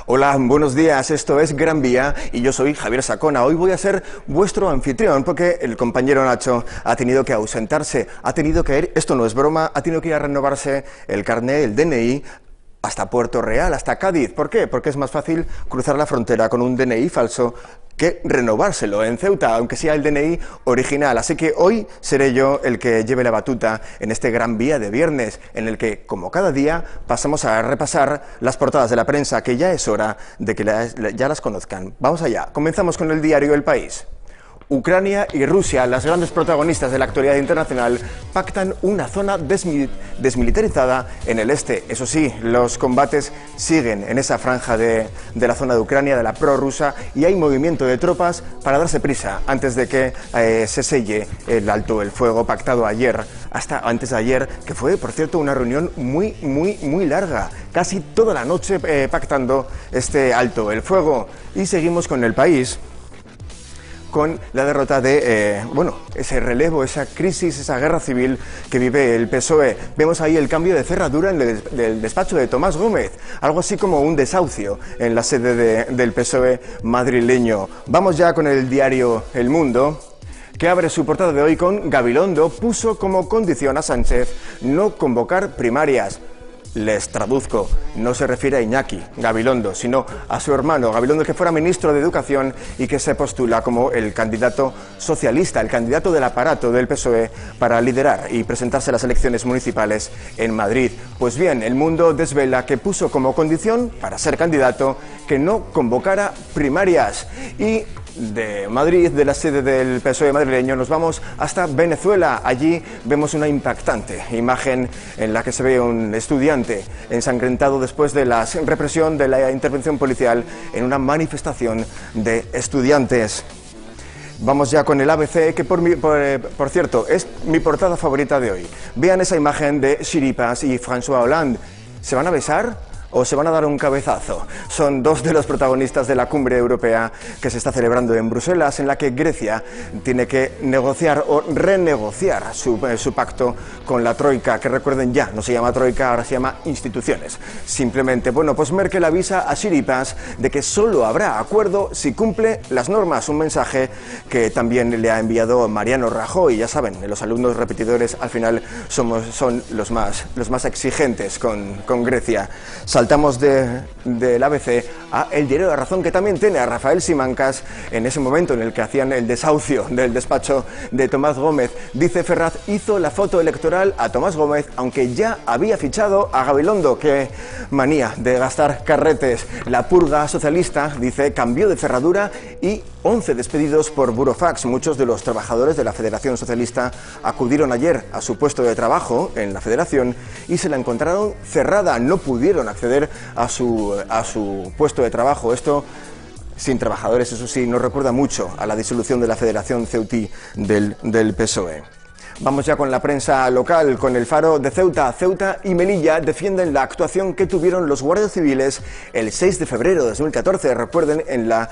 Hola, buenos días, esto es Gran Vía y yo soy Javier Sacona. Hoy voy a ser vuestro anfitrión porque el compañero Nacho ha tenido que ausentarse, ha tenido que ir, esto no es broma, ha tenido que ir a renovarse el carné, el DNI, hasta Puerto Real, hasta Cádiz. ¿Por qué? Porque es más fácil cruzar la frontera con un DNI falso que renovárselo en Ceuta, aunque sea el DNI original. Así que hoy seré yo el que lleve la batuta en este Gran Vía de viernes, en el que, como cada día, pasamos a repasar las portadas de la prensa, que ya es hora de que ya las conozcan. Vamos allá, comenzamos con el diario El País. Ucrania y Rusia, las grandes protagonistas de la actualidad internacional, pactan una zona desmilitarizada en el este. Eso sí, los combates siguen en esa franja de la zona de Ucrania, de la prorrusa, y hay movimiento de tropas para darse prisa antes de que se selle el alto el fuego pactado ayer, hasta antes de ayer, que fue, por cierto, una reunión muy larga, casi toda la noche pactando este alto el fuego. Y seguimos con El País, con la derrota de, ese relevo, esa crisis, esa guerra civil que vive el PSOE. Vemos ahí el cambio de cerradura en el despacho de Tomás Gómez, algo así como un desahucio en la sede del PSOE madrileño. Vamos ya con el diario El Mundo, que abre su portada de hoy con: Gabilondo puso como condición a Sánchez no convocar primarias. Les traduzco, no se refiere a Iñaki Gabilondo, sino a su hermano Gabilondo, que fuera ministro de Educación y que se postula como el candidato socialista, el candidato del aparato del PSOE para liderar y presentarse a las elecciones municipales en Madrid. Pues bien, El Mundo desvela que puso como condición para ser candidato que no convocara primarias. Y de Madrid, de la sede del PSOE madrileño, nos vamos hasta Venezuela. Allí vemos una impactante imagen en la que se ve un estudiante ensangrentado después de la represión de la intervención policial en una manifestación de estudiantes. Vamos ya con el ABC, que por cierto es mi portada favorita de hoy. Vean esa imagen de Chiripas y François Hollande. ¿Se van a besar o se van a dar un cabezazo? Son dos de los protagonistas de la cumbre europea que se está celebrando en Bruselas, en la que Grecia tiene que negociar o renegociar su pacto con la Troika, que recuerden ya, no se llama Troika, ahora se llama instituciones. Simplemente, pues Merkel avisa a Chiripas de que solo habrá acuerdo si cumple las normas, un mensaje que también le ha enviado Mariano Rajoy. Ya saben, los alumnos repetidores al final son los más exigentes con Grecia. Saltamos del ABC a El Diario de la Razón, que también tiene a Rafael Simancas en ese momento en el que hacían el desahucio del despacho de Tomás Gómez. Dice: Ferraz hizo la foto electoral a Tomás Gómez, aunque ya había fichado a Gabilondo. Qué manía de gastar carretes. La purga socialista, dice, cambió de cerradura y 11 despedidos por burofax. Muchos de los trabajadores de la Federación Socialista acudieron ayer a su puesto de trabajo en la Federación y se la encontraron cerrada. No pudieron acceder a su puesto de trabajo. Esto, sin trabajadores, eso sí, nos recuerda mucho a la disolución de la Federación Ceutí del PSOE. Vamos ya con la prensa local, con El Faro de Ceuta. Ceuta y Melilla defienden la actuación que tuvieron los guardias civiles el 6 de febrero de 2014. Recuerden, en la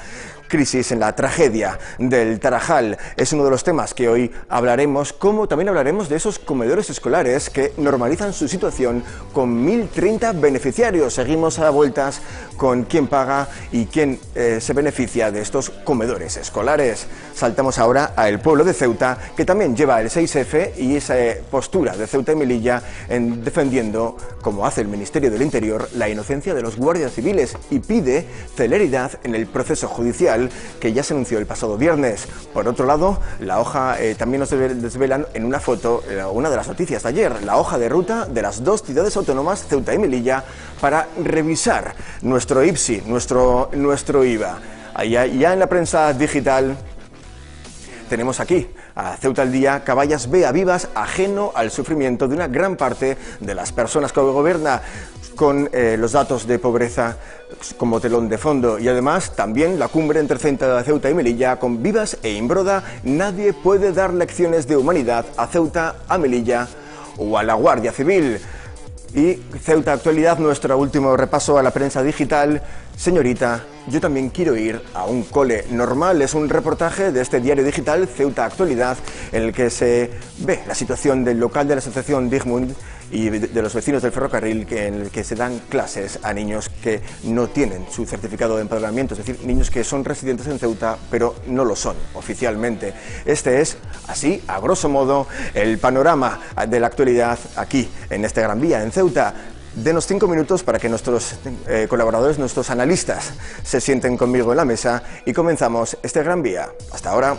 crisis, en la tragedia del Tarajal. Es uno de los temas que hoy hablaremos, como también hablaremos de esos comedores escolares que normalizan su situación con 1.030 beneficiarios. Seguimos a vueltas con quién paga y quién se beneficia de estos comedores escolares. Saltamos ahora a El Pueblo de Ceuta, que también lleva el 6F y esa postura de Ceuta y Melilla en defendiendo, como hace el Ministerio del Interior, la inocencia de los guardias civiles y pide celeridad en el proceso judicial que ya se anunció el pasado viernes. Por otro lado, la hoja, también nos desvelan en una foto, una de las noticias de ayer, la hoja de ruta de las dos ciudades autónomas, Ceuta y Melilla, para revisar nuestro IPSI, nuestro IVA. Ya en la prensa digital tenemos aquí a Ceuta al Día: Caballas ve a Vivas ajeno al sufrimiento de una gran parte de las personas que gobierna, con los datos de pobreza como telón de fondo. Y además también la cumbre entre Ceuta y Melilla, con Vivas e Imbroda. Nadie puede dar lecciones de humanidad a Ceuta, a Melilla o a la Guardia Civil. Y Ceuta Actualidad, nuestro último repaso a la prensa digital. Señorita, yo también quiero ir a un cole normal. Es un reportaje de este diario digital, Ceuta Actualidad, en el que se ve la situación del local de la asociación Digmund y de los vecinos del ferrocarril en el que se dan clases a niños que no tienen su certificado de empadronamiento, es decir, niños que son residentes en Ceuta, pero no lo son oficialmente. Este es, así, a grosso modo, el panorama de la actualidad aquí, en este Gran Vía, en Ceuta. Denos 5 minutos para que nuestros colaboradores, nuestros analistas, se sienten conmigo en la mesa y comenzamos este Gran Vía. Hasta ahora.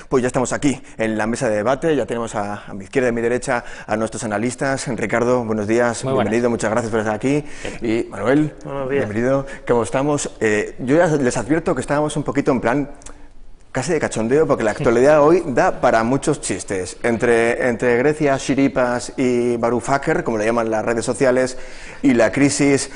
Pues ya estamos aquí en la mesa de debate, ya tenemos a mi izquierda y a mi derecha a nuestros analistas. Ricardo, buenos días, bienvenido, muchas gracias por estar aquí. Y Manuel, bienvenido, ¿cómo estamos? Yo ya les advierto que estábamos un poquito en plan casi de cachondeo, porque la actualidad hoy da para muchos chistes. Entre Grecia, Chiripas y Varoufakis, como le llaman las redes sociales, y la crisis,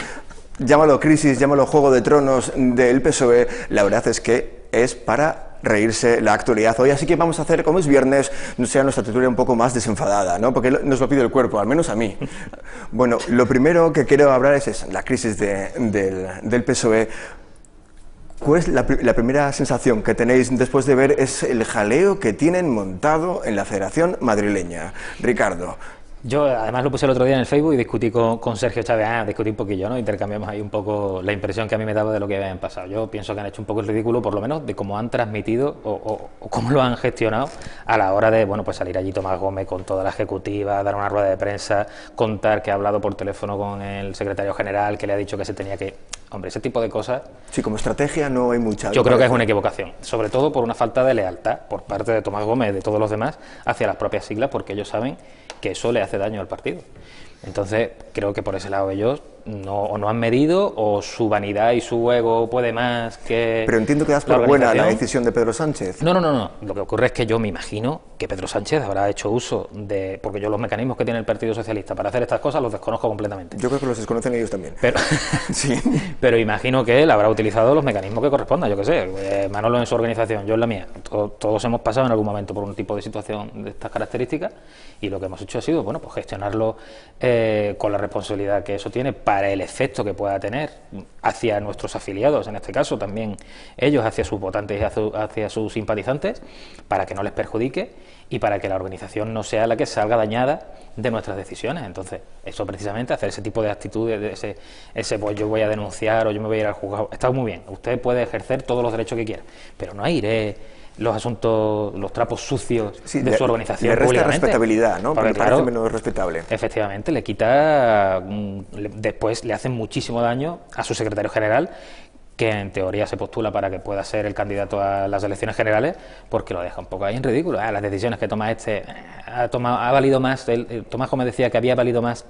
llámalo Juego de Tronos del PSOE, la verdad es que es para reírse la actualidad hoy, así que vamos a hacer, como es viernes, no sea nuestra tertulia un poco más desenfadada, ¿no? Porque nos lo pide el cuerpo, al menos a mí. Bueno, lo primero que quiero hablar es la crisis del PSOE. ¿Cuál es la primera sensación que tenéis después de ver es el jaleo que tienen montado en la Federación Madrileña? Ricardo. Yo además lo puse el otro día en el Facebook y discutí con Sergio Chávez, discutí un poquillo, ¿no? Intercambiamos ahí un poco la impresión que a mí me daba de lo que habían pasado. Yo pienso que han hecho un poco el ridículo, por lo menos, de cómo han transmitido o cómo lo han gestionado a la hora de, bueno, pues salir allí Tomás Gómez con toda la ejecutiva, dar una rueda de prensa, contar que ha hablado por teléfono con el secretario general, que le ha dicho que se tenía que... Hombre, ese tipo de cosas... Sí, como estrategia no hay mucha... Yo creo que es una equivocación, sobre todo por una falta de lealtad por parte de Tomás Gómez y de todos los demás hacia las propias siglas, porque ellos saben que eso le hace daño al partido. Entonces, creo que por ese lado ellos no han medido, o su vanidad y su ego puede más que... Pero entiendo que das por buena la decisión de Pedro Sánchez. No. Lo que ocurre es que yo me imagino que Pedro Sánchez habrá hecho uso de... Porque yo los mecanismos que tiene el Partido Socialista para hacer estas cosas los desconozco completamente. Yo creo que los desconocen ellos también. Pero, sí. Pero imagino que él habrá utilizado los mecanismos que correspondan, yo qué sé. Manolo en su organización, yo en la mía. Todos hemos pasado en algún momento por un tipo de situación de estas características, y lo que hemos hecho ha sido, bueno, pues gestionarlo con la responsabilidad que eso tiene para el efecto que pueda tener hacia nuestros afiliados, en este caso también ellos, hacia sus votantes y hacia sus simpatizantes, para que no les perjudique y para que la organización no sea la que salga dañada de nuestras decisiones. Entonces, eso precisamente, hacer ese tipo de actitudes, ese pues yo voy a denunciar o yo me voy a ir al juzgado, está muy bien, usted puede ejercer todos los derechos que quiera, pero no iré los asuntos, los trapos sucios de su organización le resta públicamente. Respetabilidad, ¿no? Porque claro, parece menos respetable. Efectivamente, le quita, después le hace muchísimo daño a su secretario general, que en teoría se postula para que pueda ser el candidato a las elecciones generales, porque lo deja un poco ahí en ridículo. Las decisiones que toma ha valido más, Tomás Gómez decía que había valido más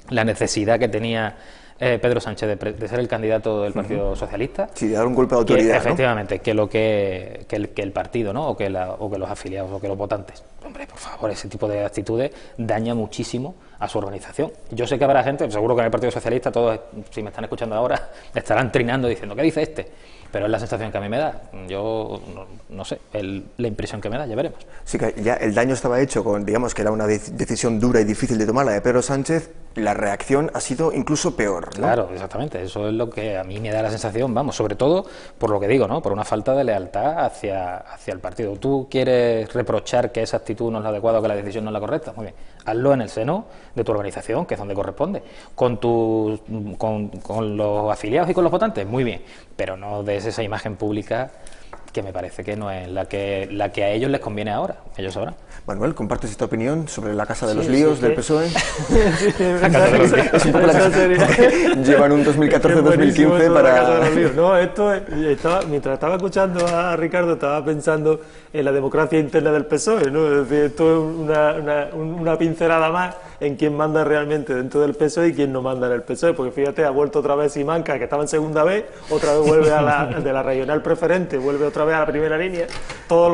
la necesidad que tenía Pedro Sánchez de ser el candidato del Partido Socialista. Sí, de dar un golpe de autoridad, efectivamente, ¿no? que el partido, ¿no? o que los afiliados, o que los votantes. Hombre, por favor, ese tipo de actitudes daña muchísimo a su organización. Yo sé que habrá gente, seguro que en el Partido Socialista, todos, si me están escuchando ahora, estarán trinando diciendo, ¿qué dice este? Pero es la sensación que a mí me da. Yo no sé, la impresión que me da, ya veremos. Sí, que ya el daño estaba hecho con, digamos, que era una decisión dura y difícil de tomar, la de Pedro Sánchez. La reacción ha sido incluso peor, ¿no? Claro, exactamente. Eso es lo que a mí me da la sensación, vamos, sobre todo por lo que digo, ¿no? Por una falta de lealtad hacia el partido. Tú quieres reprochar que esa actitud no es la adecuada o que la decisión no es la correcta. Muy bien, hazlo en el seno de tu organización, que es donde corresponde. Con los afiliados y con los votantes, muy bien. Pero no des esa imagen pública, que me parece que no es la que a ellos les conviene ahora. Ellos sabrán. Manuel, ¿compartes esta opinión sobre la Casa de los Líos del PSOE? La Casa de los Líos. Es un poco la casa. Llevan un 2014-2015 para... La Casa de los Líos. No, mientras estaba escuchando a Ricardo, estaba pensando en la democracia interna del PSOE, ¿no? Es decir, esto es una pincelada más en quién manda realmente dentro del PSOE y quién no manda en el PSOE, porque fíjate, ha vuelto otra vez Simancas, que estaba en segunda vez, otra vez vuelve de la regional preferente, vuelve otra otra vez a la primera línea. Todo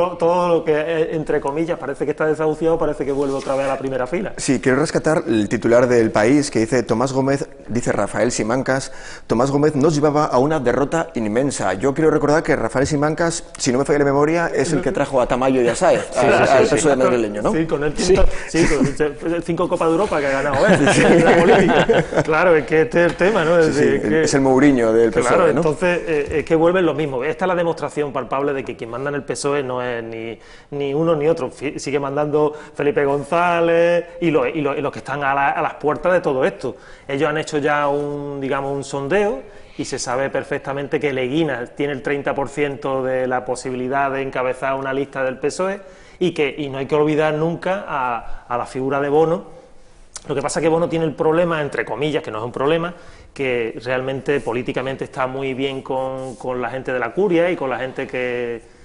lo que, entre comillas, parece que está desahuciado, parece que vuelve otra vez a la primera fila. Sí, quiero rescatar el titular del País que dice Tomás Gómez, dice Rafael Simancas, Tomás Gómez nos llevaba a una derrota inmensa. Yo quiero recordar que Rafael Simancas, si no me falla la memoria, es el que trajo a Tamayo y a Sáez al PSOE madrileño, ¿no? Sí, con el con 5 Copas de Europa que ha ganado él, la política. Claro, es que este es el tema, ¿no? Es el Mourinho del PSOE, claro, ¿no? Entonces es que vuelven lo mismo. Esta es la demostración palpable de que quien manda en el PSOE no es ni uno ni otro. Sigue mandando Felipe González y los que están a las puertas de todo esto. Ellos han hecho ya un sondeo y se sabe perfectamente que Leguina tiene el 30% de la posibilidad de encabezar una lista del PSOE y no hay que olvidar nunca a la figura de Bono. Lo que pasa es que Bono tiene el problema, entre comillas, que no es un problema, que realmente políticamente está muy bien con la gente de la curia y con la gente que...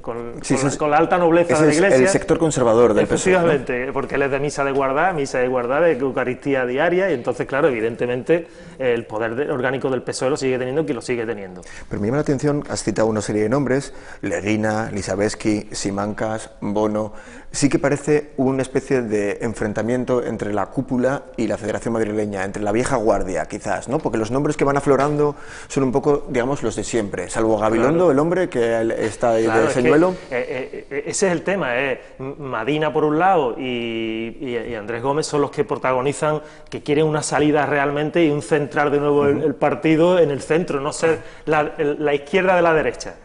Con la alta nobleza de la Iglesia. El sector conservador del PSOE, efectivamente, ¿no? Porque él es de misa de guardar, de Eucaristía diaria, y entonces, claro, evidentemente, el poder orgánico del PSOE lo sigue teniendo quien lo sigue teniendo. Pero me llama la atención, has citado una serie de nombres, Leguina, Lisabeski, Simancas, Bono. Sí que parece una especie de enfrentamiento entre la cúpula y la Federación Madrileña, entre la vieja guardia, quizás, ¿no? Porque los nombres que van aflorando son un poco, digamos, los de siempre, salvo Gabilondo, claro, el hombre que está ahí, claro, de señuelo. Ese es el tema, Madina por un lado y Andrés Gómez son los que protagonizan, que quieren una salida realmente y un centrar de nuevo el partido en el centro, no ser la izquierda de la derecha.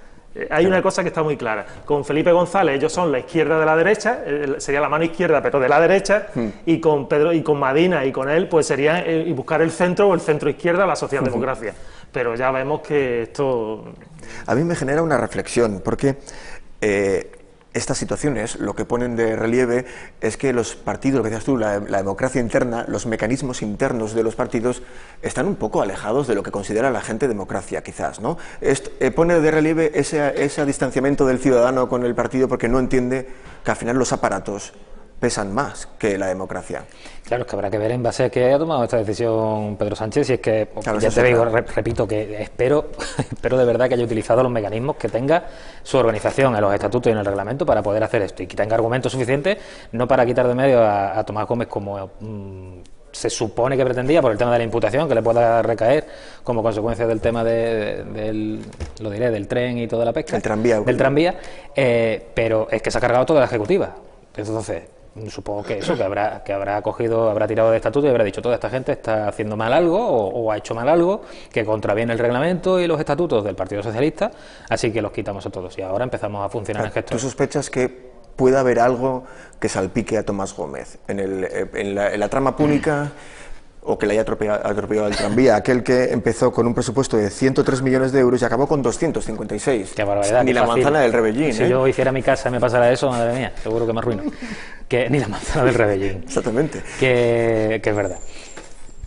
Hay una cosa que está muy clara. Con Felipe González ellos son la izquierda de la derecha, sería la mano izquierda pero de la derecha, y con Pedro y con Madina y con él pues sería y buscar el centro o el centro izquierda, la socialdemocracia. Pero ya vemos que esto... A mí me genera una reflexión, porque estas situaciones lo que ponen de relieve es que los partidos, lo que decías tú, la democracia interna, los mecanismos internos de los partidos están un poco alejados de lo que considera la gente democracia, quizás, ¿no? Pone de relieve ese distanciamiento del ciudadano con el partido porque no entiende que al final los aparatos pesan más que la democracia. Claro, es que habrá que ver en base a qué ha tomado esta decisión Pedro Sánchez, y es que, claro, ya te digo, repito, que espero de verdad que haya utilizado los mecanismos que tenga su organización en los estatutos y en el reglamento para poder hacer esto, y que tenga argumentos suficientes, no para quitar de medio a Tomás Gómez como se supone que pretendía por el tema de la imputación que le pueda recaer como consecuencia del tema del tren y toda la pesca, del tranvía, pero es que se ha cargado toda la ejecutiva. Entonces supongo que eso, que habrá cogido, habrá tirado de estatuto y habrá dicho: toda esta gente está haciendo mal algo o ha hecho mal algo que contraviene el reglamento y los estatutos del Partido Socialista, así que los quitamos a todos y ahora empezamos a funcionar en gestos. ¿Tú sospechas que pueda haber algo que salpique a Tomás Gómez en la trama pública, o que le haya atropellado el tranvía, aquel que empezó con un presupuesto de 103 millones de euros y acabó con 256? Qué barbaridad. Ni la manzana del Rebellín. Si yo hiciera mi casa y me pasara eso, madre mía, seguro que me arruino. Que ni la manzana del Rebellín. Exactamente. Que es verdad.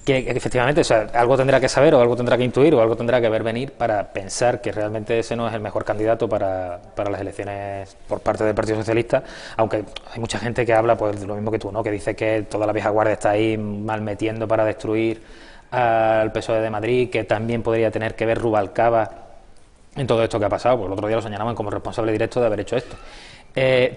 Que efectivamente, o sea, algo tendrá que saber o algo tendrá que intuir o algo tendrá que ver venir para pensar que realmente ese no es el mejor candidato para las elecciones por parte del Partido Socialista, aunque hay mucha gente que habla pues lo mismo que tú, ¿no? Que dice que toda la vieja guardia está ahí mal metiendo para destruir al PSOE de Madrid, que también podría tener que ver Rubalcaba en todo esto que ha pasado, pues el otro día lo señalaban como responsable directo de haber hecho esto.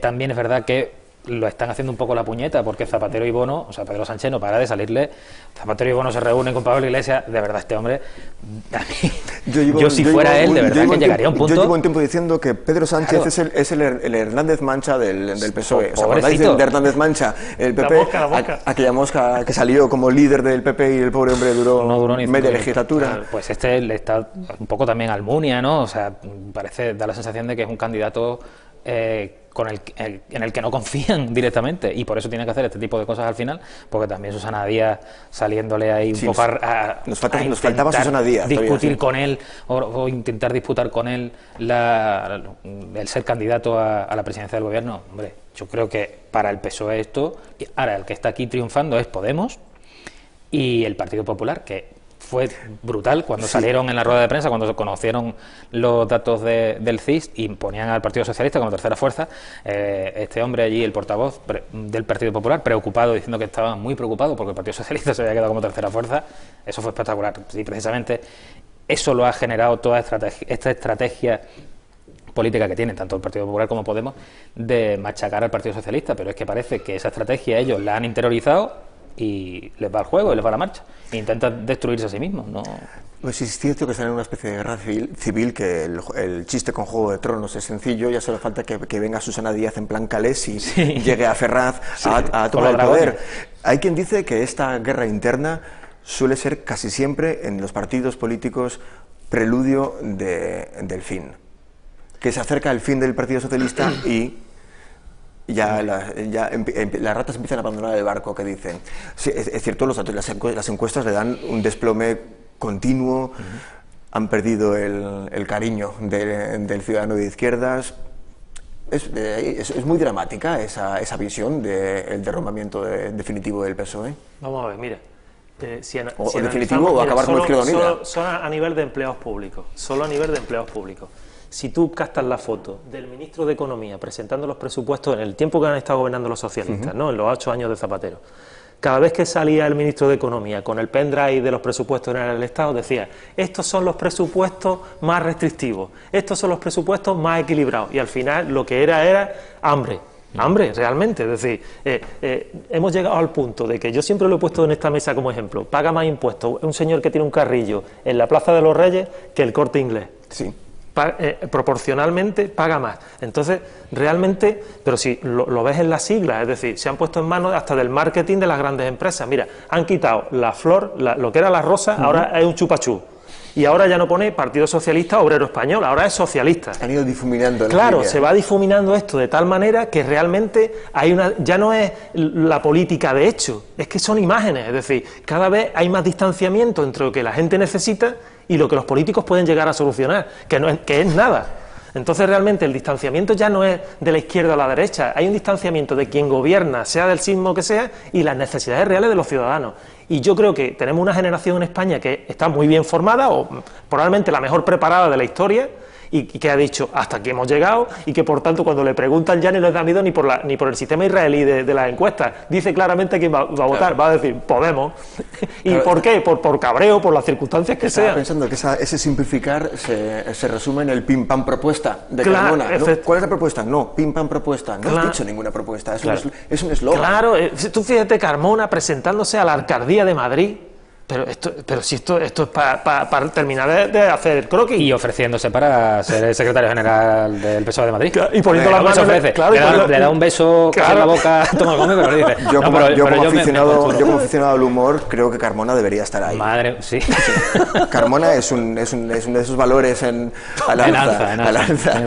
También es verdad que lo están haciendo un poco la puñeta, porque Zapatero y Bono, o sea, Pedro Sánchez no para de salirle. Zapatero y Bono se reúnen con Pablo Iglesias. De verdad, este hombre, a mí, yo si fuera él, de verdad que llegaría a un punto. Yo llevo un tiempo diciendo que Pedro Sánchez, claro, es el Hernández Mancha del PSOE. ¿Os acordáis de Hernández Mancha? El PP, la mosca. Aquella mosca que salió como líder del PP y el pobre hombre no duró ni media legislatura. Claro, pues le está un poco también Almunia, ¿no? O sea, da la sensación de que es un candidato en el que no confían directamente, y por eso tiene que hacer este tipo de cosas al final, porque también Susana Díaz saliéndole ahí un poco nos faltaba Susana Díaz discutir con él o intentar disputar con él el ser candidato a la presidencia del gobierno. Hombre, yo creo que para el PSOE esto, ahora el que está aquí triunfando es Podemos y el Partido Popular, que fue brutal cuando salieron en la rueda de prensa, cuando se conocieron los datos del CIS y ponían al Partido Socialista como tercera fuerza. Este hombre allí, el portavoz del Partido Popular, preocupado, diciendo que estaba muy preocupado porque el Partido Socialista se había quedado como tercera fuerza. Eso fue espectacular. Sí, precisamente eso lo ha generado toda esta estrategia política que tienen tanto el Partido Popular como Podemos de machacar al Partido Socialista, pero es que parece que esa estrategia ellos la han interiorizado y les va al juego y les va a la marcha e intentan destruirse a sí mismos, ¿no? Pues sí, es cierto que están en una especie de guerra civil, que el chiste con Juego de Tronos es sencillo, ya solo falta que venga Susana Díaz en plan Calés y llegue a Ferraz a tomar el poder. Hay quien dice que esta guerra interna suele ser casi siempre en los partidos políticos preludio del fin, que se acerca el fin del Partido Socialista y ya las ratas empiezan a abandonar el barco, que dicen. Sí, es cierto, las encuestas le dan un desplome continuo, han perdido el cariño del ciudadano de izquierdas. Es muy dramática esa visión del derrumbamiento definitivo del PSOE. Vamos a ver, mira. O definitivo o acabar con Izquierda Unida. Solo a nivel de empleados públicos. Solo a nivel de empleados públicos. Si tú captas la foto del ministro de Economía presentando los presupuestos en el tiempo que han estado gobernando los socialistas, ¿no? En los 8 años de Zapatero, cada vez que salía el ministro de Economía con el pendrive de los presupuestos en el Estado, decía: estos son los presupuestos más restrictivos, estos son los presupuestos más equilibrados, y al final lo que era hambre. Hambre, realmente. Es decir, hemos llegado al punto de que yo siempre lo he puesto en esta mesa como ejemplo: paga más impuestos un señor que tiene un carrillo en la Plaza de los Reyes que el Corte Inglés. Sí. Proporcionalmente paga más. Entonces, realmente, pero si lo ves en las siglas, es decir, se han puesto en manos hasta del marketing de las grandes empresas. Mira, han quitado la flor, lo que era la rosa, ahora es un chupachú. Y ahora ya no pone Partido Socialista Obrero Español, ahora es socialista. Han ido difuminando. Claro, se va difuminando esto de tal manera que realmente ya no es la política de hecho, es que son imágenes. Es decir, cada vez hay más distanciamiento entre lo que la gente necesita y lo que los políticos pueden llegar a solucionar, que es nada. Entonces realmente el distanciamiento ya no es de la izquierda a la derecha, hay un distanciamiento de quien gobierna, sea del signo que sea, y las necesidades reales de los ciudadanos. Y yo creo que tenemos una generación en España que está muy bien formada, o probablemente la mejor preparada de la historia, y que ha dicho hasta aquí hemos llegado, y que por tanto cuando le preguntan ya no les da miedo ni por el sistema israelí de las encuestas, dice claramente quién va a votar, claro. Va a decir Podemos. ¿Y claro. ¿Por qué? Por cabreo, por las circunstancias que sean. Pensando que ese simplificar se resume en el pim pam propuesta de Carmona, ¿no? ¿Cuál es la propuesta? No, pim pam propuesta. No has dicho ninguna propuesta, es un eslogan. Claro, tú fíjate Carmona presentándose a la alcaldía de Madrid. Pero si esto es para terminar de hacer el croquis. Y ofreciéndose para ser el secretario general del PSOE de Madrid. Y poniendo las manos le da un beso en la boca, toma el gome, pero le dice. Yo como aficionado al humor, creo que Carmona debería estar ahí. Madre, sí. Carmona es uno de esos valores al alza.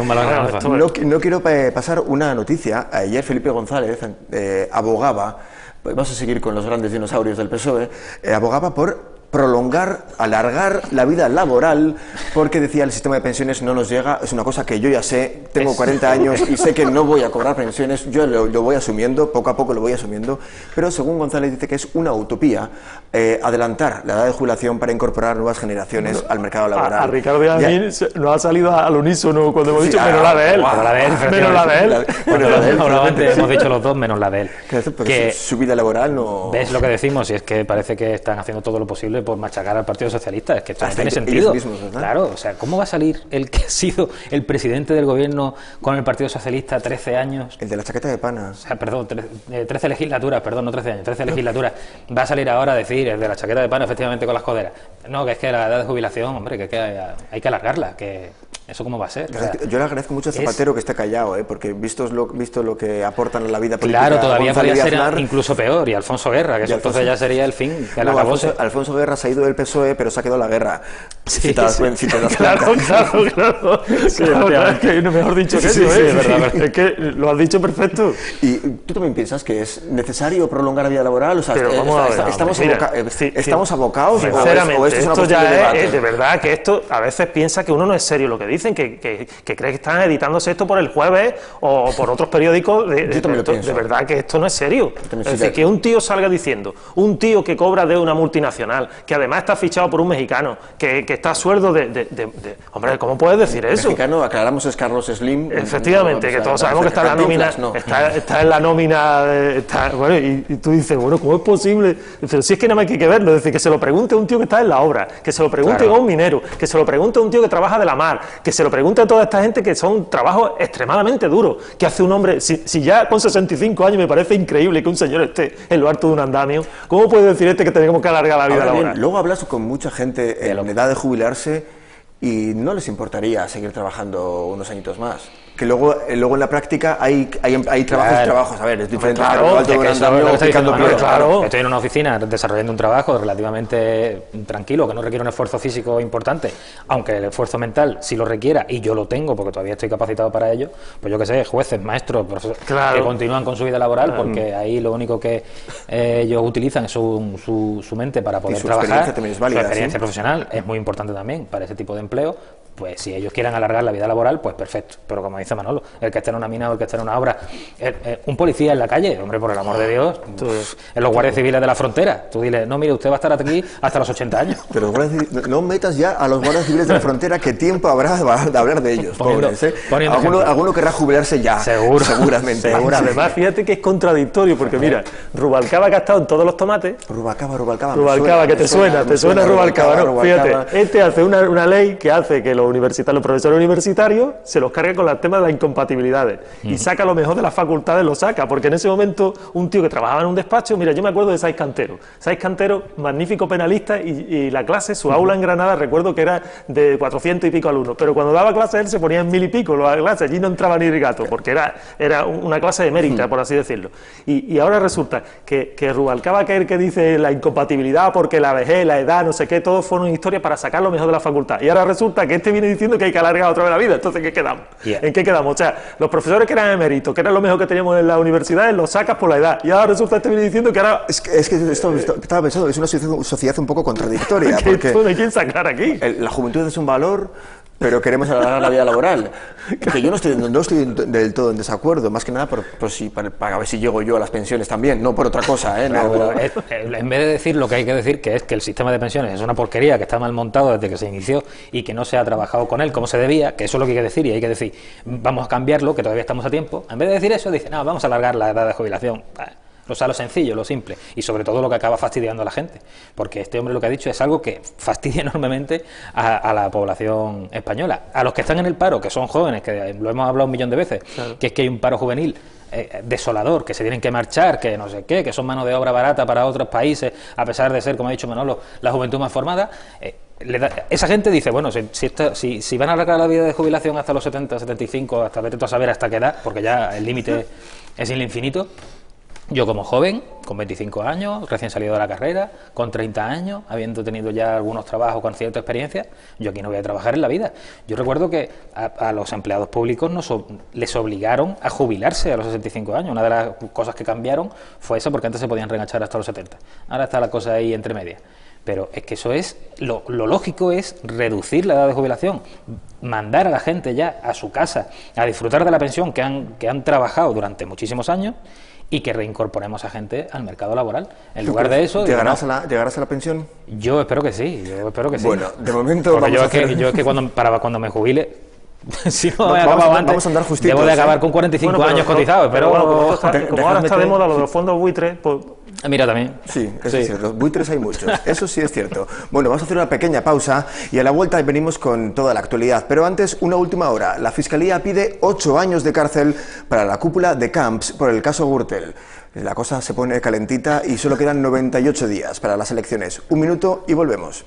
Un valor en alza. No quiero pasar una noticia. Ayer Felipe González abogaba, vamos a seguir con los grandes dinosaurios del PSOE, abogaba por alargar la vida laboral, porque decía el sistema de pensiones no nos llega, es una cosa que yo ya sé, tengo 40 años y sé que no voy a cobrar pensiones, yo lo voy asumiendo, poco a poco lo voy asumiendo, pero según González dice que es una utopía adelantar la edad de jubilación para incorporar nuevas generaciones al mercado laboral. A Ricardo y a mí nos ha salido al unísono cuando hemos dicho menos la de él. Menos la de él. Probablemente hemos dicho los dos menos la de él. Que su vida laboral no... ¿Ves lo que decimos? Y es que parece que están haciendo todo lo posible por machacar al Partido Socialista, es que esto no tiene sentido. Claro, o sea, ¿cómo va a salir el que ha sido el presidente del gobierno con el Partido Socialista 13 años? El de la chaqueta de pana. O sea, perdón, 13 legislaturas, perdón, no 13 años, 13 legislaturas. Va a salir ahora a decir, el de la chaqueta de pana, efectivamente, con las coderas. No, que es que la edad de jubilación, hombre, que hay que alargarla, que... ¿Eso cómo va a ser? O sea, yo le agradezco mucho a Zapatero que esté callado, porque visto lo que aportan a la vida política... Claro, todavía podría ser incluso peor, y Alfonso Guerra, que eso entonces ya sería el fin. Que Alfonso Guerra se ha ido del PSOE, pero se ha quedado la guerra. Sí, si te das cuenta. Claro. Es que no mejor dicho que eso, es que lo has dicho perfecto. ¿Y tú también piensas que es necesario prolongar la vida laboral? O sea, ¿estamos abocados? Sinceramente, esto ya es de verdad que esto a veces piensa que uno no es serio lo que dicen, que cree que están editándose esto por El Jueves o por otros periódicos. De verdad que esto no es serio. Es decir, que un tío salga diciendo, un tío que cobra de una multinacional, que además está fichado por un mexicano, que está a sueldo Hombre, ¿cómo puedes decir eso? Mexicano, aclaramos, es Carlos Slim. Efectivamente, que todos sabemos que está en la nómina, está en la nómina, bueno, y tú dices, bueno, ¿cómo es posible? Pero si es que nada más hay que verlo, es decir, que se lo pregunte a un tío que está en la obra, que se lo pregunte a un minero, que se lo pregunte a un tío que trabaja de la mar, que se lo pregunte a toda esta gente que son trabajos extremadamente duros, que hace un hombre, si ya con 65 años me parece increíble que un señor esté en lo alto de un andamio, ¿cómo puede decir que tenemos que alargar la vida laboral? Luego hablas con mucha gente en edad de jubilarse y no les importaría seguir trabajando unos añitos más. Que luego en la práctica hay trabajos, a ver, es diferente. Estoy en una oficina desarrollando un trabajo relativamente tranquilo, que no requiere un esfuerzo físico importante, aunque el esfuerzo mental sí lo requiera, y yo lo tengo porque todavía estoy capacitado para ello, pues yo que sé, jueces, maestros, profesores, que continúan con su vida laboral, porque ahí lo único que ellos utilizan es su mente para poder trabajar. Su experiencia profesional es muy importante también para ese tipo de empleo. Pues si ellos quieren alargar la vida laboral, pues perfecto. Pero como dice Manolo, el que esté en una mina o el que esté en una obra, un policía en la calle, hombre, por el amor de Dios, en los guardias civiles de la frontera, tú dile, no, mire, usted va a estar aquí hasta los 80 años. Pero no metas ya a los guardias civiles de la frontera, que tiempo habrá de hablar de ellos, pobres, ¿eh? Alguno querrá jubilarse ya, seguramente. Además, fíjate que es contradictorio, porque mira, Rubalcaba, que ha estado en todos los tomates. Rubalcaba, que te suena Rubalcaba, ¿no? Fíjate, este hace una ley que hace que los profesores universitarios se los carga con el tema de las incompatibilidades y saca lo mejor de las facultades, lo saca, porque en ese momento un tío que trabajaba en un despacho, mira, yo me acuerdo de Saiz Cantero, magnífico penalista, y la clase, su aula en Granada, recuerdo que era de 400 y pico alumnos, pero cuando daba clase él se ponía en 1000 y pico la clase, allí no entraba ni gato, porque era una clase de mérita, por así decirlo, y ahora resulta que Rubalcaba, que es el que dice la incompatibilidad porque la vejez, la edad, no sé qué, todo fueron historias para sacar lo mejor de la facultad, y ahora resulta que este viene diciendo que hay que alargar otra vez la vida. Entonces, ¿en qué quedamos? ¿En qué quedamos? O sea, los profesores que eran eméritos, que eran lo mejor que teníamos en las universidades, los sacas por la edad. Y ahora resulta que este viene diciendo que ahora... Es que esto estaba pensando, es una sociedad un poco contradictoria. Porque ¿de quién sacar aquí? La juventud es un valor, pero queremos alargar la vida laboral. Que yo no estoy del todo en desacuerdo, más que nada para ver si llego yo a las pensiones también, no por otra cosa, ¿eh? En vez de decir lo que hay que decir, que es que el sistema de pensiones es una porquería, que está mal montado desde que se inició y que no se ha trabajado con él como se debía, que eso es lo que hay que decir, y hay que decir, vamos a cambiarlo, que todavía estamos a tiempo. En vez de decir eso, dice, no, vamos a alargar la edad de jubilación. O sea, lo sencillo, lo simple, y sobre todo lo que acaba fastidiando a la gente, porque este hombre lo que ha dicho es algo que fastidia enormemente a la población española, a los que están en el paro, que son jóvenes, que lo hemos hablado un millón de veces, claro, que es que hay un paro juvenil desolador, que se tienen que marchar, que no sé qué, que son mano de obra barata para otros países, a pesar de ser, como ha dicho Manolo, la juventud más formada. Esa gente dice, bueno, si van a alargar la vida de jubilación hasta los 70, 75, hasta vete tú a saber hasta qué edad, porque ya el límite es el infinito. Yo como joven, con 25 años, recién salido de la carrera, con 30 años, habiendo tenido ya algunos trabajos con cierta experiencia, yo aquí no voy a trabajar en la vida. Yo recuerdo que a los empleados públicos les obligaron a jubilarse a los 65 años. Una de las cosas que cambiaron fue eso, porque antes se podían reenganchar hasta los 70. Ahora está la cosa ahí entre medias. Pero es que eso es, lo lógico es reducir la edad de jubilación, mandar a la gente ya a su casa a disfrutar de la pensión que han trabajado durante muchísimos años, y que reincorporemos a gente al mercado laboral. En lugar de eso... ¿Llegarás a la pensión? Yo espero que sí, Bueno, de momento... Yo es que cuando me jubile... Si no vamos a andar justitos, debo de acabar con 45 años cotizados, pero como ahora está de moda lo de los fondos buitres, pues... Mira, también. Sí, eso es cierto. Buitres hay muchos. Eso sí es cierto. Bueno, vamos a hacer una pequeña pausa y a la vuelta venimos con toda la actualidad. Pero antes, una última hora. La Fiscalía pide 8 años de cárcel para la cúpula de Camps por el caso Gürtel. La cosa se pone calentita y solo quedan 98 días para las elecciones. Un minuto y volvemos.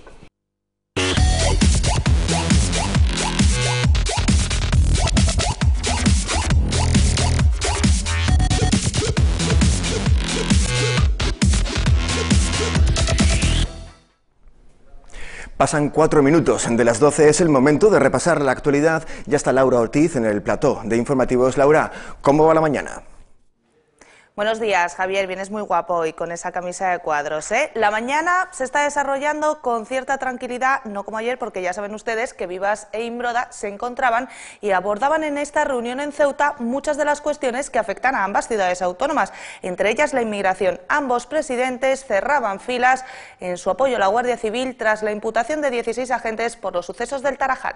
Pasan 4 minutos de las 12, es el momento de repasar la actualidad. Ya está Laura Ortiz en el plató de informativos. Laura, ¿cómo va la mañana? Buenos días, Javier, vienes muy guapo hoy con esa camisa de cuadros, ¿eh? La mañana se está desarrollando con cierta tranquilidad, no como ayer, porque ya saben ustedes que Vivas e Imbroda se encontraban y abordaban en esta reunión en Ceuta muchas de las cuestiones que afectan a ambas ciudades autónomas, entre ellas la inmigración. Ambos presidentes cerraban filas en su apoyo a la Guardia Civil tras la imputación de 16 agentes por los sucesos del Tarajal.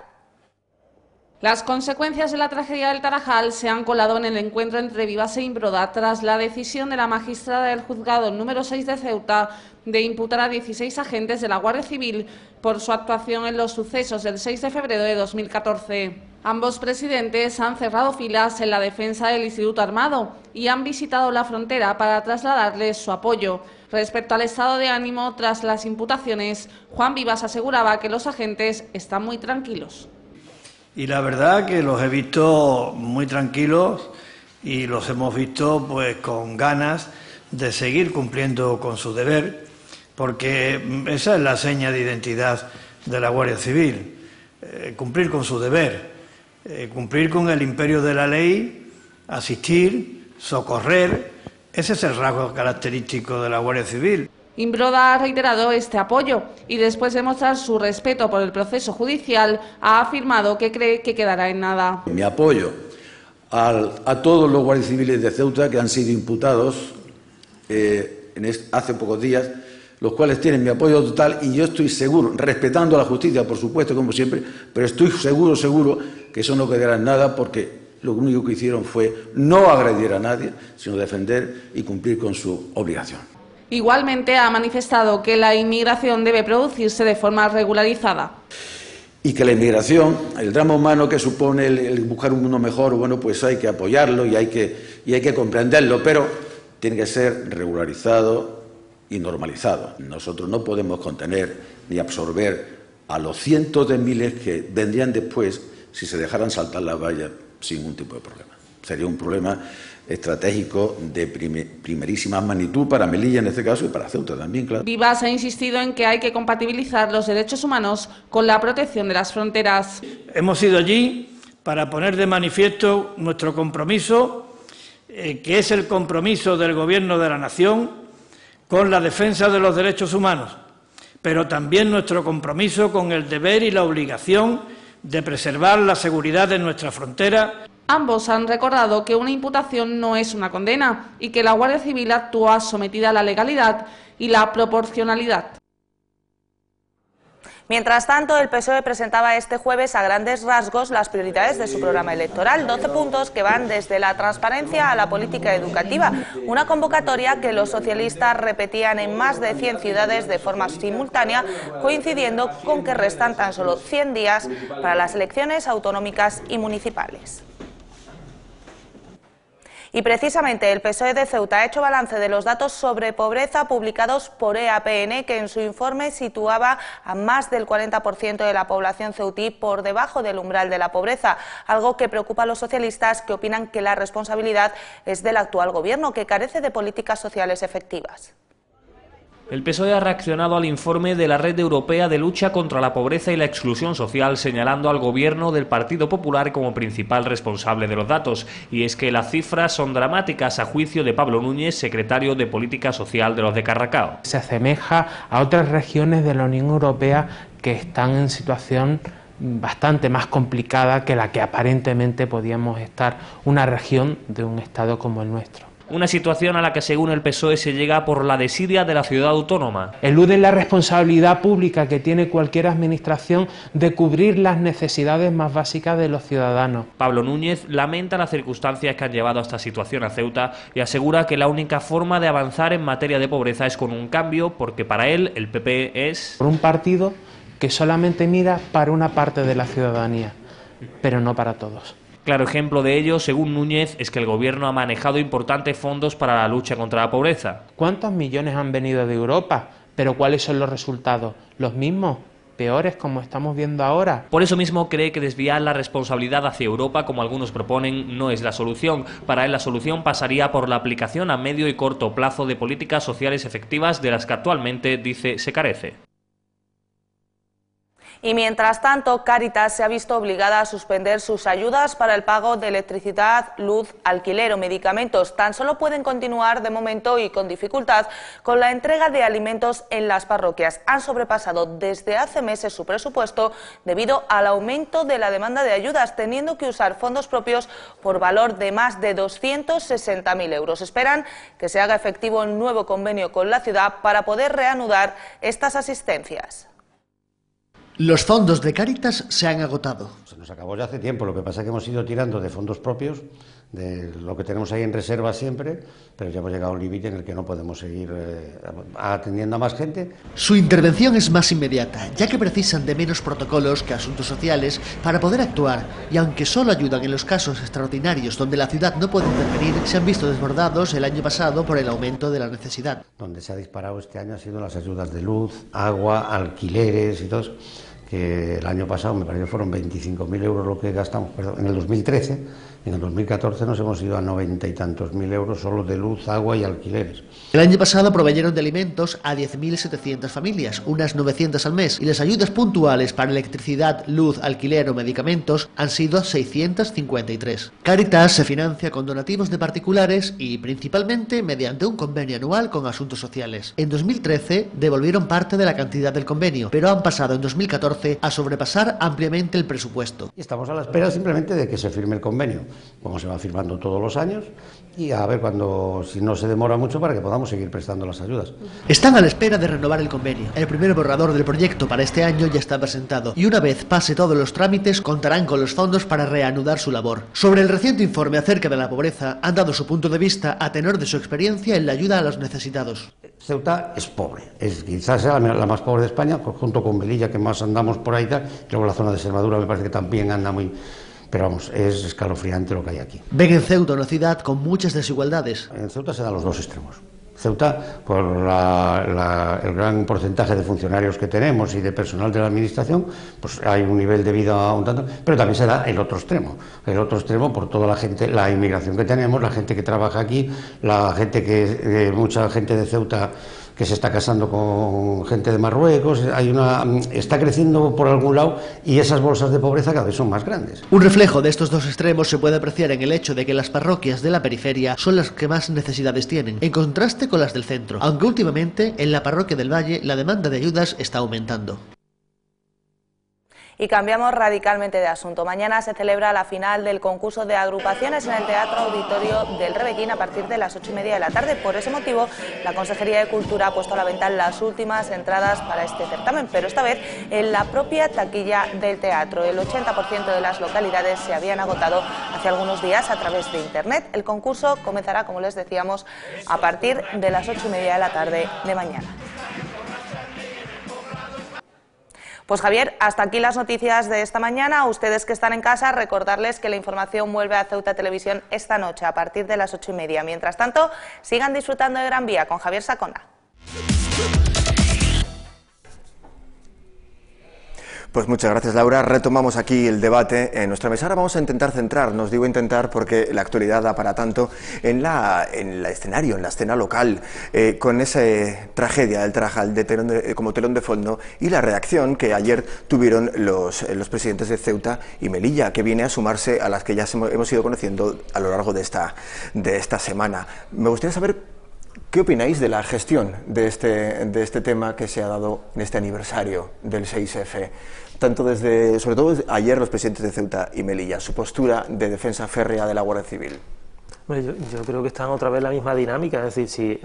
Las consecuencias de la tragedia del Tarajal se han colado en el encuentro entre Vivas e Imbroda tras la decisión de la magistrada del juzgado número 6 de Ceuta de imputar a 16 agentes de la Guardia Civil por su actuación en los sucesos del 6 de febrero de 2014. Ambos presidentes han cerrado filas en la defensa del Instituto Armado y han visitado la frontera para trasladarles su apoyo. Respecto al estado de ánimo tras las imputaciones, Juan Vivas aseguraba que los agentes están muy tranquilos. Y la verdad que los he visto muy tranquilos y los hemos visto pues con ganas de seguir cumpliendo con su deber, porque esa es la seña de identidad de la Guardia Civil, cumplir con su deber, cumplir con el imperio de la ley, asistir, socorrer. Ese es el rasgo característico de la Guardia Civil. Imbroda ha reiterado este apoyo y después de mostrar su respeto por el proceso judicial ha afirmado que cree que quedará en nada. Mi apoyo a todos los guardias civiles de Ceuta que han sido imputados hace pocos días, los cuales tienen mi apoyo total, y yo estoy seguro, respetando a la justicia, por supuesto, como siempre, pero estoy seguro que eso no quedará en nada, porque lo único que hicieron fue no agredir a nadie, sino defender y cumplir con su obligación. Igualmente ha manifestado que la inmigración debe producirse de forma regularizada. Y que la inmigración, el drama humano que supone el buscar un mundo mejor, bueno, pues hay que apoyarlo y hay que comprenderlo, pero tiene que ser regularizado y normalizado. Nosotros no podemos contener ni absorber a los cientos de miles que vendrían después si se dejaran saltar las vallas sin ningún tipo de problema. Sería un problema estratégico de primerísima magnitud para Melilla en este caso y para Ceuta también, claro. Vivas ha insistido en que hay que compatibilizar los derechos humanos con la protección de las fronteras. Hemos ido allí para poner de manifiesto nuestro compromiso, que es el compromiso del Gobierno de la Nación con la defensa de los derechos humanos, pero también nuestro compromiso con el deber y la obligación de preservar la seguridad de nuestra frontera. Ambos han recordado que una imputación no es una condena y que la Guardia Civil actúa sometida a la legalidad y la proporcionalidad. Mientras tanto, el PSOE presentaba este jueves a grandes rasgos las prioridades de su programa electoral, 12 puntos que van desde la transparencia a la política educativa, una convocatoria que los socialistas repetían en más de 100 ciudades de forma simultánea, coincidiendo con que restan tan solo 100 días para las elecciones autonómicas y municipales. Y precisamente el PSOE de Ceuta ha hecho balance de los datos sobre pobreza publicados por EAPN, que en su informe situaba a más del 40% de la población ceutí por debajo del umbral de la pobreza, algo que preocupa a los socialistas, que opinan que la responsabilidad es del actual gobierno, que carece de políticas sociales efectivas. El PSOE ha reaccionado al informe de la Red Europea de Lucha contra la Pobreza y la Exclusión Social, señalando al gobierno del Partido Popular como principal responsable de los datos. Y es que las cifras son dramáticas, a juicio de Pablo Núñez, secretario de Política Social de los de Carracao. Se asemeja a otras regiones de la Unión Europea que están en situación bastante más complicada que la que aparentemente podíamos estar una región de un estado como el nuestro. Una situación a la que, según el PSOE, se llega por la desidia de la ciudad autónoma. Eluden la responsabilidad pública que tiene cualquier administración de cubrir las necesidades más básicas de los ciudadanos. Pablo Núñez lamenta las circunstancias que han llevado a esta situación a Ceuta y asegura que la única forma de avanzar en materia de pobreza es con un cambio, porque para él el PP es un partido que solamente mira para una parte de la ciudadanía, pero no para todos. Claro ejemplo de ello, según Núñez, es que el gobierno ha manejado importantes fondos para la lucha contra la pobreza. ¿Cuántos millones han venido de Europa? ¿Pero cuáles son los resultados? ¿Los mismos? ¿Peores, como estamos viendo ahora? Por eso mismo cree que desviar la responsabilidad hacia Europa, como algunos proponen, no es la solución. Para él la solución pasaría por la aplicación a medio y corto plazo de políticas sociales efectivas de las que actualmente, dice, se carece. Y mientras tanto, Cáritas se ha visto obligada a suspender sus ayudas para el pago de electricidad, luz, alquiler o medicamentos. Tan solo pueden continuar de momento y con dificultad con la entrega de alimentos en las parroquias. Han sobrepasado desde hace meses su presupuesto debido al aumento de la demanda de ayudas, teniendo que usar fondos propios por valor de más de 260.000 euros. Esperan que se haga efectivo un nuevo convenio con la ciudad para poder reanudar estas asistencias. Los fondos de Cáritas se han agotado. Se nos acabó ya hace tiempo, lo que pasa es que hemos ido tirando de fondos propios, de lo que tenemos ahí en reserva siempre, pero ya hemos llegado a un límite en el que no podemos seguir atendiendo a más gente. Su intervención es más inmediata, ya que precisan de menos protocolos que asuntos sociales para poder actuar, y aunque solo ayudan en los casos extraordinarios donde la ciudad no puede intervenir, se han visto desbordados el año pasado por el aumento de la necesidad. Donde se ha disparado este año ha sido las ayudas de luz, agua, alquileres y todo eso, que el año pasado me parece que fueron 25.000 euros lo que gastamos, perdón, en el 2013. En el 2014 nos hemos ido a 90 y tantos mil euros solo de luz, agua y alquileres. El año pasado proveyeron de alimentos a 10.700 familias, unas 900 al mes, y las ayudas puntuales para electricidad, luz, alquiler o medicamentos han sido 653. Cáritas se financia con donativos de particulares y principalmente mediante un convenio anual con asuntos sociales. En 2013 devolvieron parte de la cantidad del convenio, pero han pasado en 2014 a sobrepasar ampliamente el presupuesto. Y estamos a la espera simplemente de que se firme el convenio, como se va firmando todos los años, y a ver cuando, si no se demora mucho, para que podamos seguir prestando las ayudas. Están a la espera de renovar el convenio. El primer borrador del proyecto para este año ya está presentado, y una vez pase todos los trámites contarán con los fondos para reanudar su labor. Sobre el reciente informe acerca de la pobreza, han dado su punto de vista a tenor de su experiencia en la ayuda a los necesitados. Ceuta es pobre, quizás sea la más pobre de España, junto con Melilla, que más andamos por ahí, y luego la zona de Extremadura me parece que también anda muy... Pero vamos, es escalofriante lo que hay aquí. Ven en Ceuta una ciudad con muchas desigualdades. En Ceuta se dan los dos extremos. Ceuta, por el gran porcentaje de funcionarios que tenemos y de personal de la administración, pues hay un nivel de vida un tanto, pero también se da el otro extremo por toda la gente, la inmigración que tenemos, la gente que trabaja aquí, la gente mucha gente de Ceuta que se está casando con gente de Marruecos, está creciendo por algún lado y esas bolsas de pobreza cada vez son más grandes. Un reflejo de estos dos extremos se puede apreciar en el hecho de que las parroquias de la periferia son las que más necesidades tienen, en contraste con las del centro, aunque últimamente en la parroquia del Valle la demanda de ayudas está aumentando. Y cambiamos radicalmente de asunto. Mañana se celebra la final del concurso de agrupaciones en el Teatro Auditorio del Rebequín a partir de las 8:30 de la tarde. Por ese motivo, la Consejería de Cultura ha puesto a la venta las últimas entradas para este certamen, pero esta vez en la propia taquilla del teatro. El 80% de las localidades se habían agotado hace algunos días a través de Internet. El concurso comenzará, como les decíamos, a partir de las 8:30 de la tarde de mañana. Pues Javier, hasta aquí las noticias de esta mañana. A ustedes que están en casa, recordarles que la información vuelve a Ceuta Televisión esta noche a partir de las 8:30. Mientras tanto, sigan disfrutando de Gran Vía con Javier Sacona. Pues muchas gracias, Laura. Retomamos aquí el debate en nuestra mesa. Ahora vamos a intentar centrarnos, digo intentar porque la actualidad da para tanto, en el escenario, en la escena local, con esa tragedia del Tarajal como telón de fondo y la reacción que ayer tuvieron los presidentes de Ceuta y Melilla, que viene a sumarse a las que ya hemos ido conociendo a lo largo de esta semana. Me gustaría saber ¿qué opináis de la gestión de este tema que se ha dado en este aniversario del 6F? Sobre todo desde ayer, los presidentes de Ceuta y Melilla, su postura de defensa férrea de la Guardia Civil. Bueno, yo creo que están otra vez en la misma dinámica, es decir,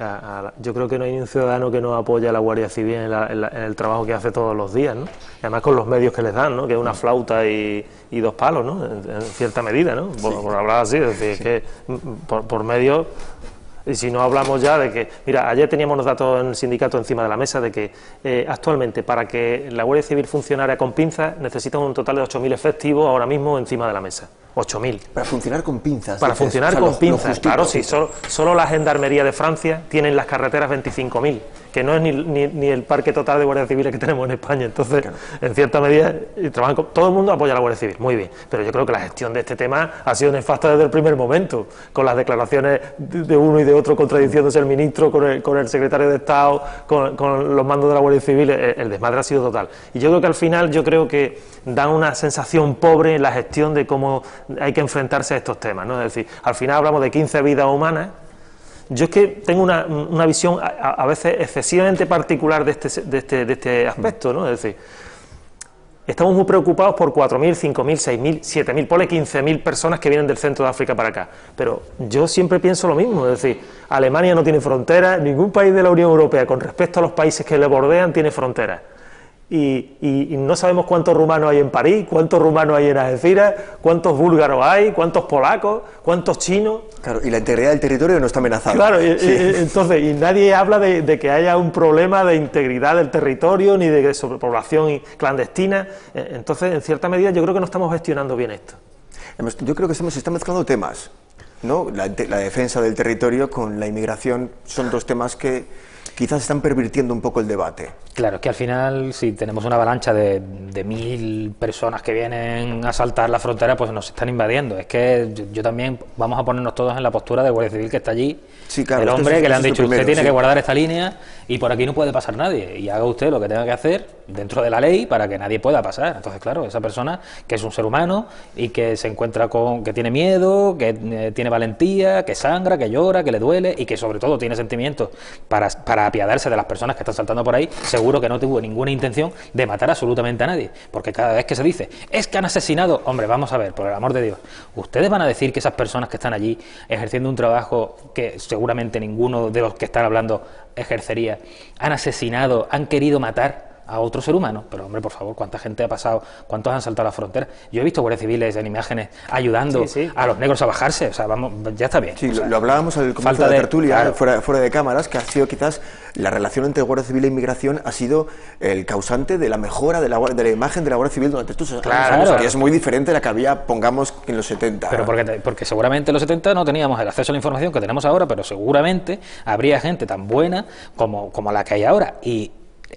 yo creo que no hay ni un ciudadano que no apoye a la Guardia Civil en el trabajo que hace todos los días, ¿no? Y además con los medios que les dan, ¿no? Que es una flauta y dos palos, ¿no? En cierta medida, ¿no? Por hablar así, es decir, que por medios. Y si no hablamos ya de que, mira, ayer teníamos los datos en el sindicato encima de la mesa de que actualmente para que la Guardia Civil funcionara con pinzas necesitan un total de 8.000 efectivos ahora mismo encima de la mesa. 8.000. Para funcionar con pinzas. Para funcionar con pinzas, claro, sí. Solo la Gendarmería de Francia tiene en las carreteras 25.000 que no es ni el parque total de guardias civiles que tenemos en España. Entonces, en cierta medida, todo el mundo apoya a la Guardia Civil, muy bien, pero yo creo que la gestión de este tema ha sido nefasta desde el primer momento, con las declaraciones de uno y de otro contradiciéndose el ministro con el secretario de Estado, con los mandos de la Guardia Civil. El desmadre ha sido total. Y yo creo que al final, dan una sensación pobre en la gestión de cómo hay que enfrentarse a estos temas, ¿no? Es decir, al final hablamos de 15 vidas humanas. Yo es que tengo una visión a veces excesivamente particular de este aspecto, ¿no? Es decir, estamos muy preocupados por 4.000, 5.000, 6.000, 7.000, ponle 15.000 personas que vienen del centro de África para acá. Pero yo siempre pienso lo mismo, es decir, Alemania no tiene fronteras, ningún país de la Unión Europea con respecto a los países que le bordean tiene fronteras. Y no sabemos cuántos rumanos hay en París, cuántos rumanos hay en Algeciras, cuántos búlgaros hay, cuántos polacos, cuántos chinos. Claro, y la integridad del territorio no está amenazada. Claro, sí. Entonces, y nadie habla de que haya un problema de integridad del territorio ni de sobrepoblación clandestina. Entonces, en cierta medida, yo creo que no estamos gestionando bien esto. Yo creo que se están mezclando temas, ¿no? La defensa del territorio con la inmigración son dos temas que quizás están pervirtiendo un poco el debate. Claro, es que al final, si tenemos una avalancha de 1.000 personas que vienen a saltar la frontera, pues nos están invadiendo. Es que yo también, vamos a ponernos todos en la postura del Guardia Civil que está allí, sí, claro, el hombre que le han dicho, primero, usted tiene sí, que guardar esta línea y por aquí no puede pasar nadie, y haga usted lo que tenga que hacer dentro de la ley para que nadie pueda pasar. Entonces, claro, esa persona que es un ser humano y que se encuentra que tiene miedo, que tiene valentía, que sangra, que llora, que le duele y que sobre todo tiene sentimientos para apiadarse de las personas que están saltando por ahí, seguro que no tuvo ninguna intención de matar absolutamente a nadie, porque cada vez que se dice, es que han asesinado, hombre, vamos a ver, por el amor de Dios, ustedes van a decir que esas personas que están allí ejerciendo un trabajo que seguramente ninguno de los que están hablando ejercería, han asesinado, han querido matar a otro ser humano. Pero hombre, por favor, ¿cuánta gente ha pasado? ¿Cuántos han saltado la frontera? Yo he visto guardias civiles en imágenes ayudando a los negros a bajarse, o sea, vamos, ya está bien. Sí, o sea, lo hablábamos al comienzo de la tertulia, claro, fuera de cámaras, que ha sido quizás la relación entre Guardia Civil e inmigración ha sido el causante de la mejora de la imagen de la Guardia Civil durante estos años, que es muy diferente a la que había, pongamos, en los 70. Pero porque seguramente en los 70 no teníamos el acceso a la información que tenemos ahora, pero seguramente habría gente tan buena como la que hay ahora, y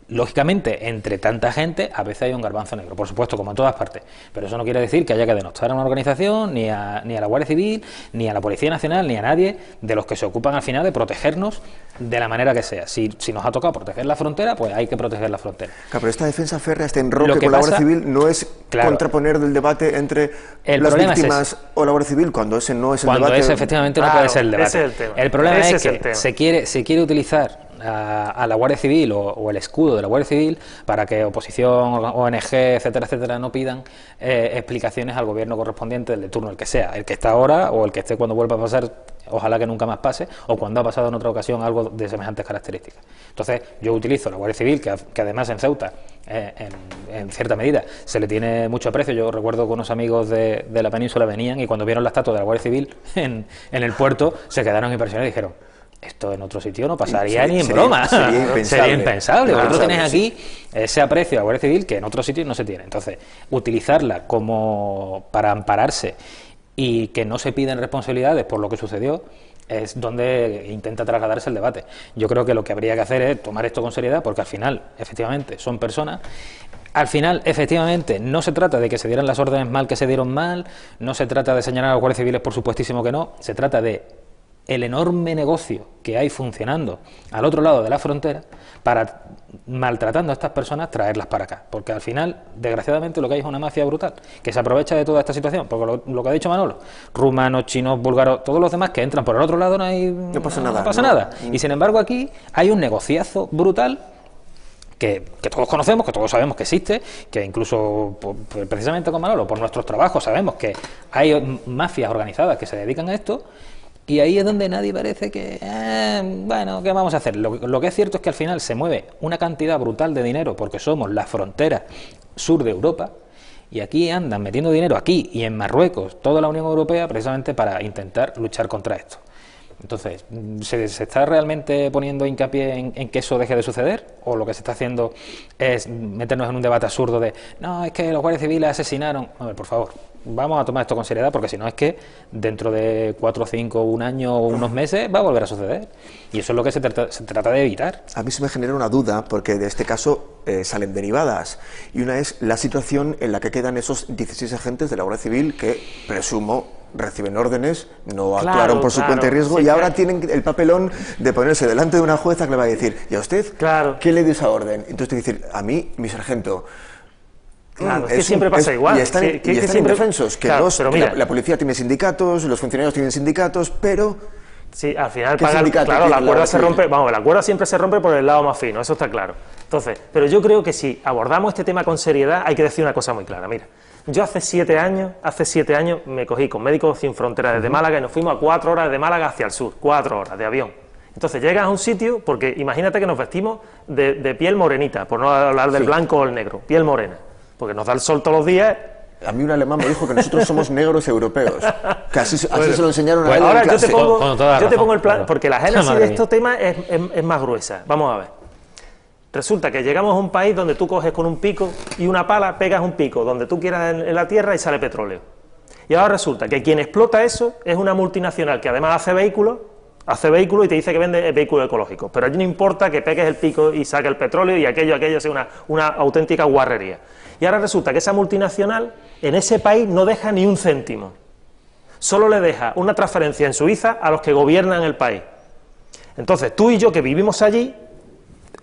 lógicamente, entre tanta gente, a veces hay un garbanzo negro, por supuesto, como en todas partes, pero eso no quiere decir que haya que denostar a una organización, ni a la Guardia Civil, ni a la Policía Nacional, ni a nadie de los que se ocupan al final de protegernos de la manera que sea. Si nos ha tocado proteger la frontera, pues hay que proteger la frontera. Claro, pero esta defensa férrea, este enroque con la Guardia Civil, no es contraponer del debate entre las víctimas o la Guardia Civil, cuando ese no es el debate. Cuando ese efectivamente no puede ser el debate. Ese es el tema. El problema es que se quiere utilizar a la Guardia Civil o el escudo de la Guardia Civil para que oposición, ONG, etcétera, etcétera, no pidan explicaciones al gobierno correspondiente del de turno, el que sea, el que está ahora o el que esté cuando vuelva a pasar, ojalá que nunca más pase, o cuando ha pasado en otra ocasión algo de semejantes características. Entonces yo utilizo la Guardia Civil, que además en Ceuta, en cierta medida, se le tiene mucho aprecio. Yo recuerdo que unos amigos de la península venían y cuando vieron la estatua de la Guardia Civil en el puerto se quedaron impresionados y dijeron, esto en otro sitio no pasaría ni en broma. Sería impensable. Vosotros tenéis aquí ese aprecio a la Guardia Civil que en otros sitios no se tiene. Entonces, utilizarla como para ampararse y que no se piden responsabilidades por lo que sucedió es donde intenta trasladarse el debate. Yo creo que lo que habría que hacer es tomar esto con seriedad, porque al final, efectivamente, son personas. Al final, efectivamente, no se trata de que se dieran las órdenes mal, que se dieron mal, no se trata de señalar a los guardias civiles, por supuestísimo que no, se trata de el enorme negocio que hay funcionando al otro lado de la frontera para, maltratando a estas personas, traerlas para acá, porque al final, desgraciadamente, lo que hay es una mafia brutal que se aprovecha de toda esta situación, porque lo que ha dicho Manolo, rumanos, chinos, búlgaros, todos los demás que entran por el otro lado no pasa nada. Y sin embargo aquí hay un negociazo brutal que todos conocemos, que todos sabemos que existe, que incluso precisamente con Manolo, por nuestros trabajos, sabemos que hay mafias organizadas que se dedican a esto. Y ahí es donde nadie parece que, bueno, ¿qué vamos a hacer? Lo que es cierto es que al final se mueve una cantidad brutal de dinero porque somos la frontera sur de Europa y aquí andan metiendo dinero, aquí y en Marruecos, toda la Unión Europea, precisamente para intentar luchar contra esto. Entonces, ¿se está realmente poniendo hincapié en que eso deje de suceder? ¿O lo que se está haciendo es meternos en un debate absurdo de, no, es que los guardias civiles asesinaron? A ver, por favor. vamos a tomar esto con seriedad, porque si no es que dentro de 4, 5, un año o unos meses va a volver a suceder. Y eso es lo que se trata de evitar. A mí se me genera una duda, porque de este caso salen derivadas. Y una es la situación en la que quedan esos 16 agentes de la Guardia Civil que, presumo, reciben órdenes, no actuaron por su cuenta y riesgo, y ahora tienen el papelón de ponerse delante de una jueza que le va a decir, ¿y a usted quién le dio esa orden? Entonces tiene que decir, a mí, mi sargento. Claro, es que siempre pasa igual. Y están, siempre indefensos, que, claro, pero mira, la policía tiene sindicatos, los funcionarios tienen sindicatos, pero... Sí, al final claro, la cuerda se rompe, vamos, la cuerda siempre se rompe por el lado más fino, eso está claro. Entonces, pero yo creo que si abordamos este tema con seriedad, hay que decir una cosa muy clara. Mira, yo hace 7 años me cogí con Médicos Sin Fronteras desde Málaga y nos fuimos a 4 horas de Málaga hacia el sur, 4 horas de avión. Entonces llegas a un sitio, porque imagínate que nos vestimos de piel morenita, por no hablar del blanco o el negro, piel morena, porque nos da el sol todos los días. A mí un alemán me dijo que nosotros somos negros europeos, que así se lo enseñaron a él. Ahora en clase. yo te pongo el plan, porque la génesis de estos temas es más gruesa. Vamos a ver. Resulta que llegamos a un país donde tú coges con un pico y una pala, pegas un pico donde tú quieras en la tierra y sale petróleo. Y ahora resulta que quien explota eso es una multinacional que además hace vehículos y te dice que vende vehículos ecológicos. Pero allí no importa que pegues el pico y saque el petróleo y aquello sea una auténtica guarrería. Y ahora resulta que esa multinacional en ese país no deja ni un céntimo. Solo le deja una transferencia en Suiza a los que gobiernan el país. Entonces, tú y yo que vivimos allí,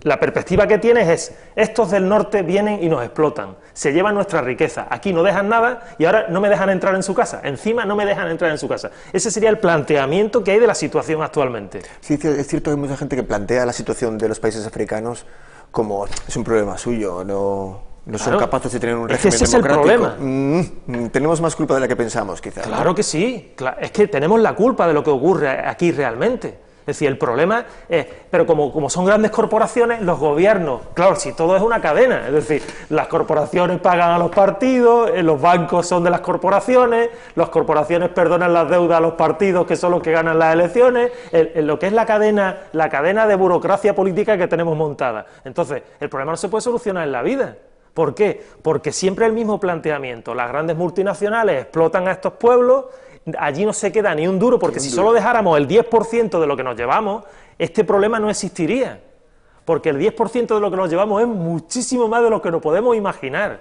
la perspectiva que tienes es, estos del norte vienen y nos explotan, se llevan nuestra riqueza, aquí no dejan nada y ahora no me dejan entrar en su casa, encima no me dejan entrar en su casa. Ese sería el planteamiento que hay de la situación actualmente. Sí, es cierto que hay mucha gente que plantea la situación de los países africanos como es un problema suyo, no son capaces de tener un régimen democrático. Es el problema. Tenemos más culpa de la que pensamos, quizás. Claro que sí, es que tenemos la culpa de lo que ocurre aquí realmente. Es decir, el problema es, pero como son grandes corporaciones, los gobiernos, claro, si todo es una cadena, es decir, las corporaciones pagan a los partidos, los bancos son de las corporaciones perdonan las deudas a los partidos que son los que ganan las elecciones, lo que es la cadena de burocracia política que tenemos montada. Entonces, el problema no se puede solucionar en la vida. ¿Por qué? Porque siempre el mismo planteamiento, las grandes multinacionales explotan a estos pueblos, allí no se queda ni un duro, porque si solo dejáramos el 10% de lo que nos llevamos, este problema no existiría, porque el 10% de lo que nos llevamos es muchísimo más de lo que nos podemos imaginar,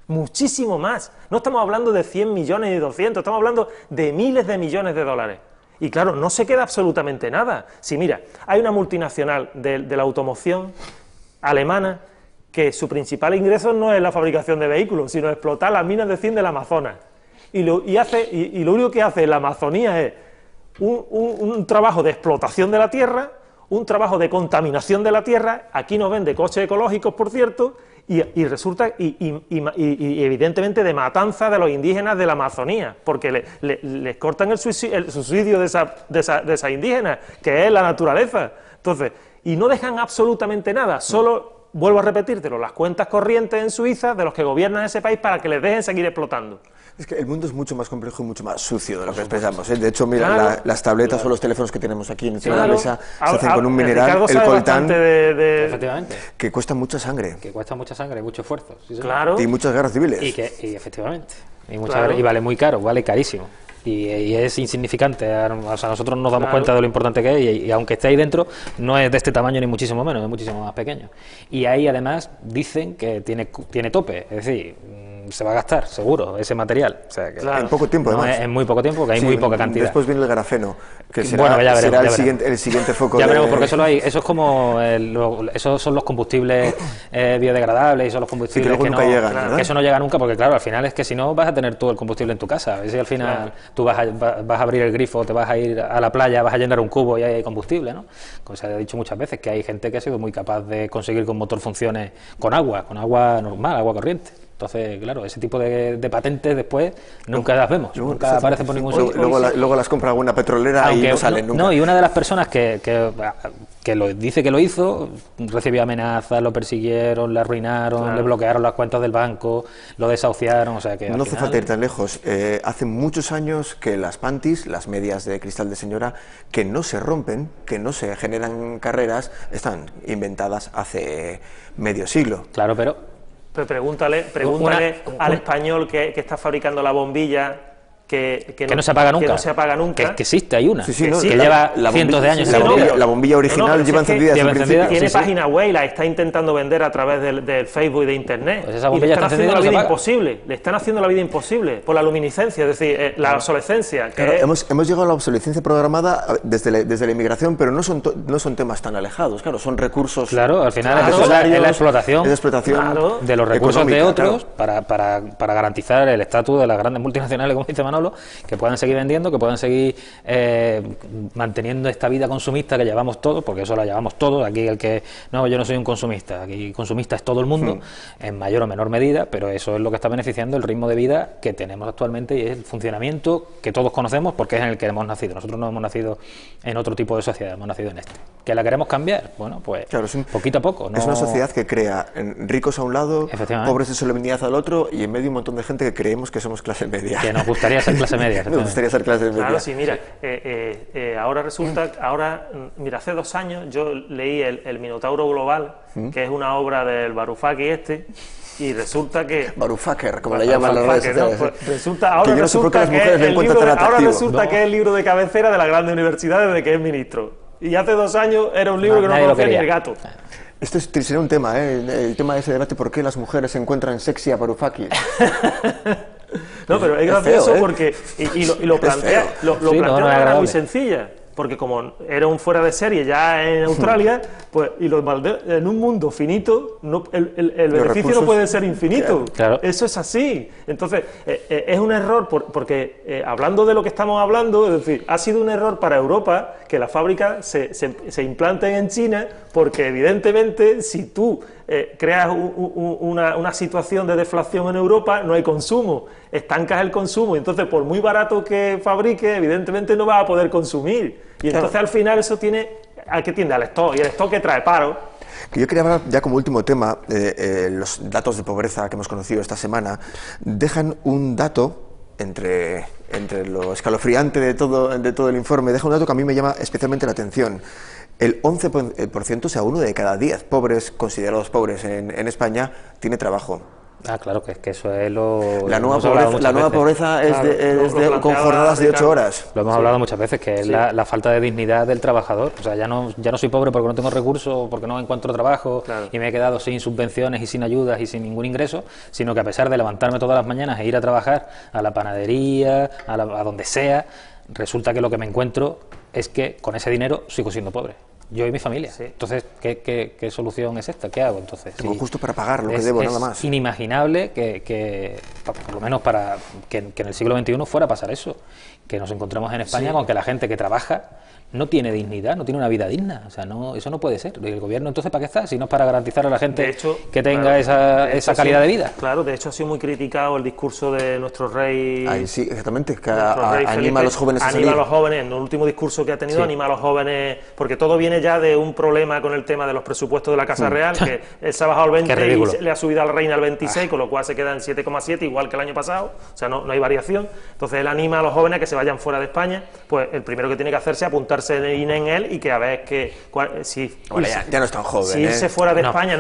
muchísimo más. No estamos hablando de 100 millones y 200, estamos hablando de miles de millones de dólares. Y claro, no se queda absolutamente nada. Si mira, hay una multinacional de la automoción alemana que su principal ingreso no es la fabricación de vehículos, sino explotar las minas de zinc del Amazonas. Y lo único que hace la Amazonía es un trabajo de explotación de la tierra, un trabajo de contaminación de la tierra. Aquí nos vende coches ecológicos, por cierto, y resulta, evidentemente, de matanza de los indígenas de la Amazonía, porque les cortan el subsidio de esa indígena, que es la naturaleza. Entonces, y no dejan absolutamente nada, solo... Vuelvo a repetírtelo, las cuentas corrientes en Suiza de los que gobiernan ese país para que les dejen seguir explotando. Es que el mundo es mucho más complejo y mucho más sucio de lo que pensamos, ¿eh? De hecho, mira, las tabletas o los teléfonos que tenemos aquí encima de la mesa se hacen con un mineral, el coltán, efectivamente, que cuesta mucha sangre. Que cuesta mucha sangre, mucho esfuerzo. Sí, claro. Y muchas guerras civiles. Y efectivamente. Y vale muy caro, vale carísimo. Y es insignificante, o sea, nosotros nos damos cuenta de lo importante que es y aunque esté ahí dentro, no es de este tamaño ni muchísimo menos, es muchísimo más pequeño. Y ahí además dicen que tiene tope, es decir, se va a gastar, seguro, ese material. O sea, que en poco tiempo, además. En muy poco tiempo, que hay muy poca cantidad. Después viene el grafeno, que será, bueno, ya veremos, el siguiente foco. Ya veremos, porque eso es como, esos son los combustibles biodegradables y son los combustibles que nunca llegan, ¿no? Que eso no llega nunca, porque claro, al final es que si no vas a tener todo el combustible en tu casa. A ver si al final tú vas a abrir el grifo, te vas a ir a la playa, vas a llenar un cubo y ahí hay combustible, ¿no? Como se ha dicho muchas veces, que hay gente que ha sido muy capaz de conseguir que un motor funcione con agua normal, agua corriente. Entonces, claro, ese tipo de patentes después nunca las vemos, nunca aparecen por ningún sitio. Luego las compra alguna petrolera y no salen nunca. No, y una de las personas que dice que lo hizo, recibió amenazas, lo persiguieron, le arruinaron, le bloquearon las cuentas del banco, lo desahuciaron, o sea que... No hace falta ir tan lejos. Hace muchos años que las panties, las medias de cristal de señora, que no se rompen, que no se generan carreras, están inventadas hace medio siglo. Claro, pero Pero pregúntale al español que está fabricando la bombilla que no se apaga nunca. Que no se apaga nunca. Que existe, hay una. Sí, no, que lleva cientos de años. La bombilla original lleva encendida. Tiene página web y la está intentando vender a través del Facebook y de Internet. Pues esa y le bombilla están está haciendo la encendida y vida no se apaga. imposible. Le están haciendo la vida imposible por la luminiscencia, es decir, la obsolescencia. Claro, hemos llegado a la obsolescencia programada desde la inmigración, pero no son temas tan alejados. Claro, son recursos. Claro, al final es la explotación, de los recursos de otros para garantizar el estatus de las grandes multinacionales, como dice Manolo, que puedan seguir vendiendo, que puedan seguir manteniendo esta vida consumista que llevamos todos, porque eso la llevamos todos. Aquí yo no soy un consumista, aquí consumista es todo el mundo, en mayor o menor medida, pero eso es lo que está beneficiando el ritmo de vida que tenemos actualmente y es el funcionamiento que todos conocemos porque es en el que hemos nacido. Nosotros no hemos nacido en otro tipo de sociedad, hemos nacido en este. ¿Que la queremos cambiar? Bueno, pues claro, poquito a poco. Es una sociedad que crea ricos a un lado, pobres de solemnidad al otro y en medio un montón de gente que creemos que somos clase media. Que nos gustaría ser clase media. Nos gustaría ser clase media. Claro, sí, mira, ahora resulta, mira, hace 2 años yo leí el Minotauro Global, que es una obra del Varoufakis y resulta que... Varoufakis, como le llaman las redes sociales. ¿no? Pues ahora resulta que es el libro de cabecera de las grandes universidades desde que es ministro. Y hace 2 años era un libro que no conocía ni el gato. Esto sería un tema, el tema de ese debate, ¿por qué las mujeres se encuentran sexy a Varoufakis? No, pero es gracioso porque y lo plantea de una manera muy sencilla, porque como era un fuera de serie ya en Australia, pues en un mundo finito el beneficio no puede ser infinito. Claro. Eso es así. Entonces es un error porque hablando de lo que estamos hablando, es decir, ha sido un error para Europa que las fábricas se implanten en China, porque evidentemente si tú creas una situación de deflación en Europa, no hay consumo, estancas el consumo, entonces por muy barato que fabrique, evidentemente no vas a poder consumir, y entonces al final eso ¿a qué tiende? Al stock, y el stock que trae paro. Que yo quería hablar ya como último tema, los datos de pobreza que hemos conocido esta semana dejan un dato entre lo escalofriante de todo el informe, deja un dato que a mí me llama especialmente la atención. El 11%, o sea, 1 de cada 10 pobres, considerados pobres en España, tiene trabajo. Ah, claro, que es que eso es lo... La nueva pobreza es con jornadas de 8 horas. Lo hemos hablado muchas veces, que es la falta de dignidad del trabajador. O sea, ya no soy pobre porque no tengo recursos, porque no encuentro trabajo y me he quedado sin subvenciones y sin ayudas y sin ningún ingreso, sino que a pesar de levantarme todas las mañanas e ir a trabajar a la panadería, a donde sea, resulta que lo que me encuentro es que con ese dinero sigo siendo pobre. Yo y mi familia. Sí. Entonces, ¿qué solución es esta? ¿Qué hago entonces? Tengo justo para pagar lo que debo, nada más. Es inimaginable que por lo menos que en el siglo XXI fuera a pasar eso. Que nos encontremos en España con que la gente que trabaja no tiene dignidad, no tiene una vida digna. O sea, eso no puede ser. El gobierno, entonces, ¿para qué está? Si no es para garantizar a la gente que tenga esa calidad de vida. Claro, de hecho ha sido muy criticado el discurso de nuestro rey. Ay, sí, exactamente, que anima a los jóvenes a salir. Anima a los jóvenes, en el último discurso que ha tenido, anima a los jóvenes, porque todo viene ya de un problema con el tema de los presupuestos de la Casa Real, que él se ha bajado al 20 y le ha subido a la reina al 26, con lo cual se queda en 7,7, igual que el año pasado, o sea, no hay variación. Entonces él anima a los jóvenes a que se vayan fuera de España, pues el primero que tiene que hacerse es apuntarse en él y que a ver ya no es tan joven. Si irse fuera de España,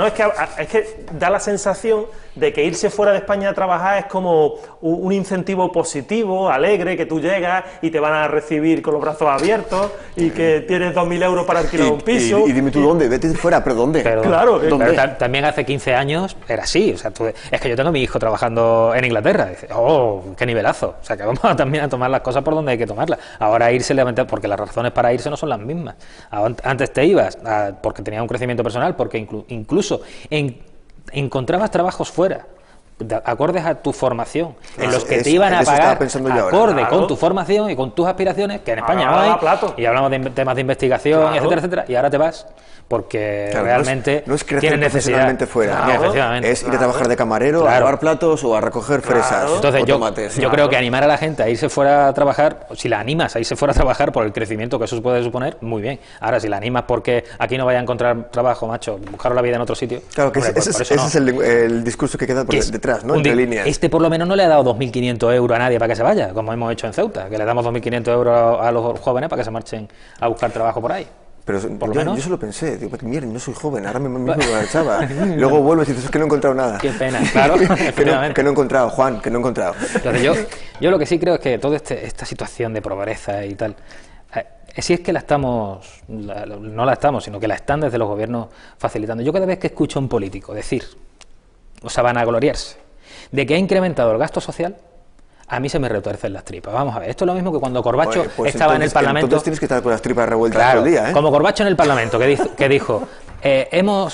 es que da la sensación de que irse fuera de España a trabajar es como un incentivo positivo, alegre, que tú llegas y te van a recibir con los brazos abiertos y que tienes 2.000 euros para alquilar un piso. Y dime tú dónde, vete fuera, pero ¿dónde? Claro. ¿Dónde? Pero también hace 15 años era así, o sea, es que yo tengo a mi hijo trabajando en Inglaterra, y dices, qué nivelazo, o sea, que vamos también a tomar las cosas por donde hay que tomarlas. Ahora irse, porque las razones para irse no son las mismas. Antes te ibas porque tenías un crecimiento personal, porque incluso encontrabas trabajos fuera, acordes a tu formación, en los que te iban a pagar acorde con tu formación y con tus aspiraciones, que en España no hay, y hablamos de temas de investigación, etcétera, y ahora te vas porque realmente no es crecer profesionalmente fuera, es ir a trabajar de camarero, a lavar platos o a recoger fresas. Entonces yo creo que animar a la gente a irse fuera a trabajar, si la animas a irse fuera a trabajar por el crecimiento que eso puede suponer, muy bien. Ahora, si la animas porque aquí no vaya a encontrar trabajo, macho, buscar la vida en otro sitio. Claro, que ese es el discurso que queda detrás, ¿no? Entre líneas. Este por lo menos no le ha dado 2.500 euros a nadie para que se vaya, como hemos hecho en Ceuta, que le damos 2.500 euros a los jóvenes para que se marchen a buscar trabajo por ahí. Pero por lo menos. Yo se lo pensé, digo, miren, no soy joven, ahora mismo me marchaba. Luego vuelves y dices, es que no he encontrado nada. Qué pena, claro. que no he encontrado, Juan, que no he encontrado. Entonces yo lo que sí creo es que toda esta situación de pobreza y tal, si es que no la estamos, sino que la están desde los gobiernos facilitando. Yo cada vez que escucho a un político decir, o sea, vanagloriarse, de que ha incrementado el gasto social, a mí se me retuercen las tripas. Vamos a ver, esto es lo mismo que cuando Corbacho estaba en el Parlamento. Entonces tienes que estar con las tripas revueltas todo el día, ¿eh? Como Corbacho en el Parlamento, que dijo,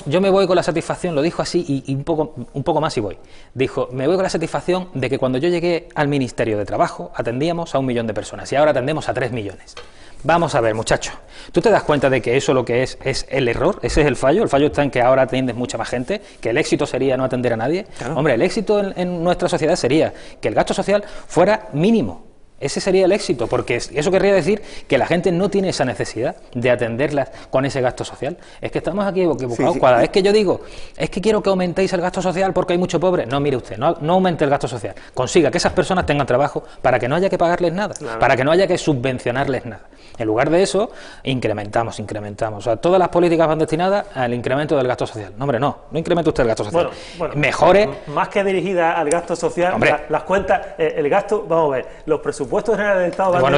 yo me voy con la satisfacción, lo dijo así y un poco más y voy. Dijo, me voy con la satisfacción de que cuando yo llegué al Ministerio de Trabajo atendíamos a 1 millón de personas y ahora atendemos a 3 millones. Vamos a ver, muchacho, ¿tú te das cuenta de que eso lo que es el error? Ese es el fallo está en que ahora atiendes mucha más gente, que el éxito sería no atender a nadie. Claro. Hombre, el éxito en nuestra sociedad sería que el gasto social fuera mínimo. Ese sería el éxito, porque eso querría decir que la gente no tiene esa necesidad de atenderlas con ese gasto social. Es que estamos aquí equivocados. Sí. Cada vez que yo digo, es que quiero que aumentéis el gasto social porque hay mucho pobre. No, mire usted, no aumente el gasto social. Consiga que esas personas tengan trabajo para que no haya que pagarles nada, claro, para que no haya que subvencionarles nada. En lugar de eso, incrementamos. O sea, todas las políticas van destinadas al incremento del gasto social. No, hombre, no incremente usted el gasto social. Bueno, mejore. Más que dirigida al gasto social, las cuentas, el gasto, vamos a ver, los presupuestos generales del Estado van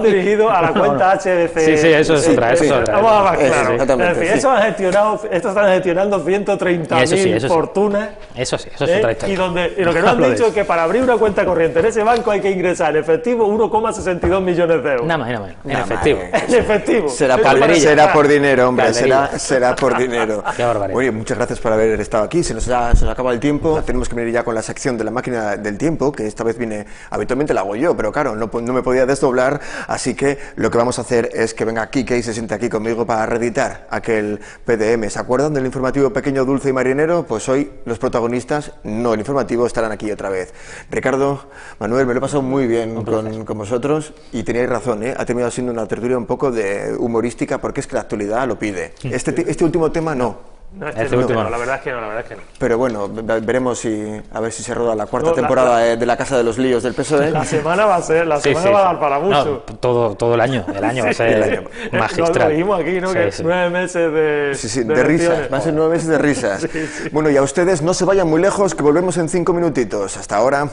dirigidos a la cuenta HBC. Sí, eso es otra. Vamos a ver, claro. En fin, estos están gestionando 130.000 fortunas. Eso es otra historia. Y lo que nos han dicho es que para abrir una cuenta corriente en ese banco hay que ingresar en efectivo 1,62 millones de euros. Nada más. En efectivo. En efectivo. Será por dinero, hombre. Será por dinero. Qué barbaridad. Oye, muchas gracias por haber estado aquí. Se nos acaba el tiempo. Tenemos que venir ya con la sección de la máquina del tiempo, que esta vez viene, habitualmente la hago yo, pero claro, no me podía desdoblar, así que lo que vamos a hacer es que venga Quique y se siente aquí conmigo para reeditar aquel PDM. ¿Se acuerdan del informativo pequeño, dulce y marinero? Pues hoy los protagonistas, no el informativo, estarán aquí otra vez. Ricardo, Manuel, me lo he pasado muy bien con vosotros y teníais razón, ha terminado siendo una tertulia un poco de humorística porque es que la actualidad lo pide. Este último tema no. La verdad es que no. Pero bueno, veremos a ver si se roda la cuarta temporada de La Casa de los Líos del PSOE. La semana va a dar para mucho. No, todo el año va a ser magistral. Lo dijimos aquí, ¿no? Que 9 meses de risas, va a ser 9 meses de risas. Bueno, y a ustedes no se vayan muy lejos, que volvemos en 5 minutitos. Hasta ahora.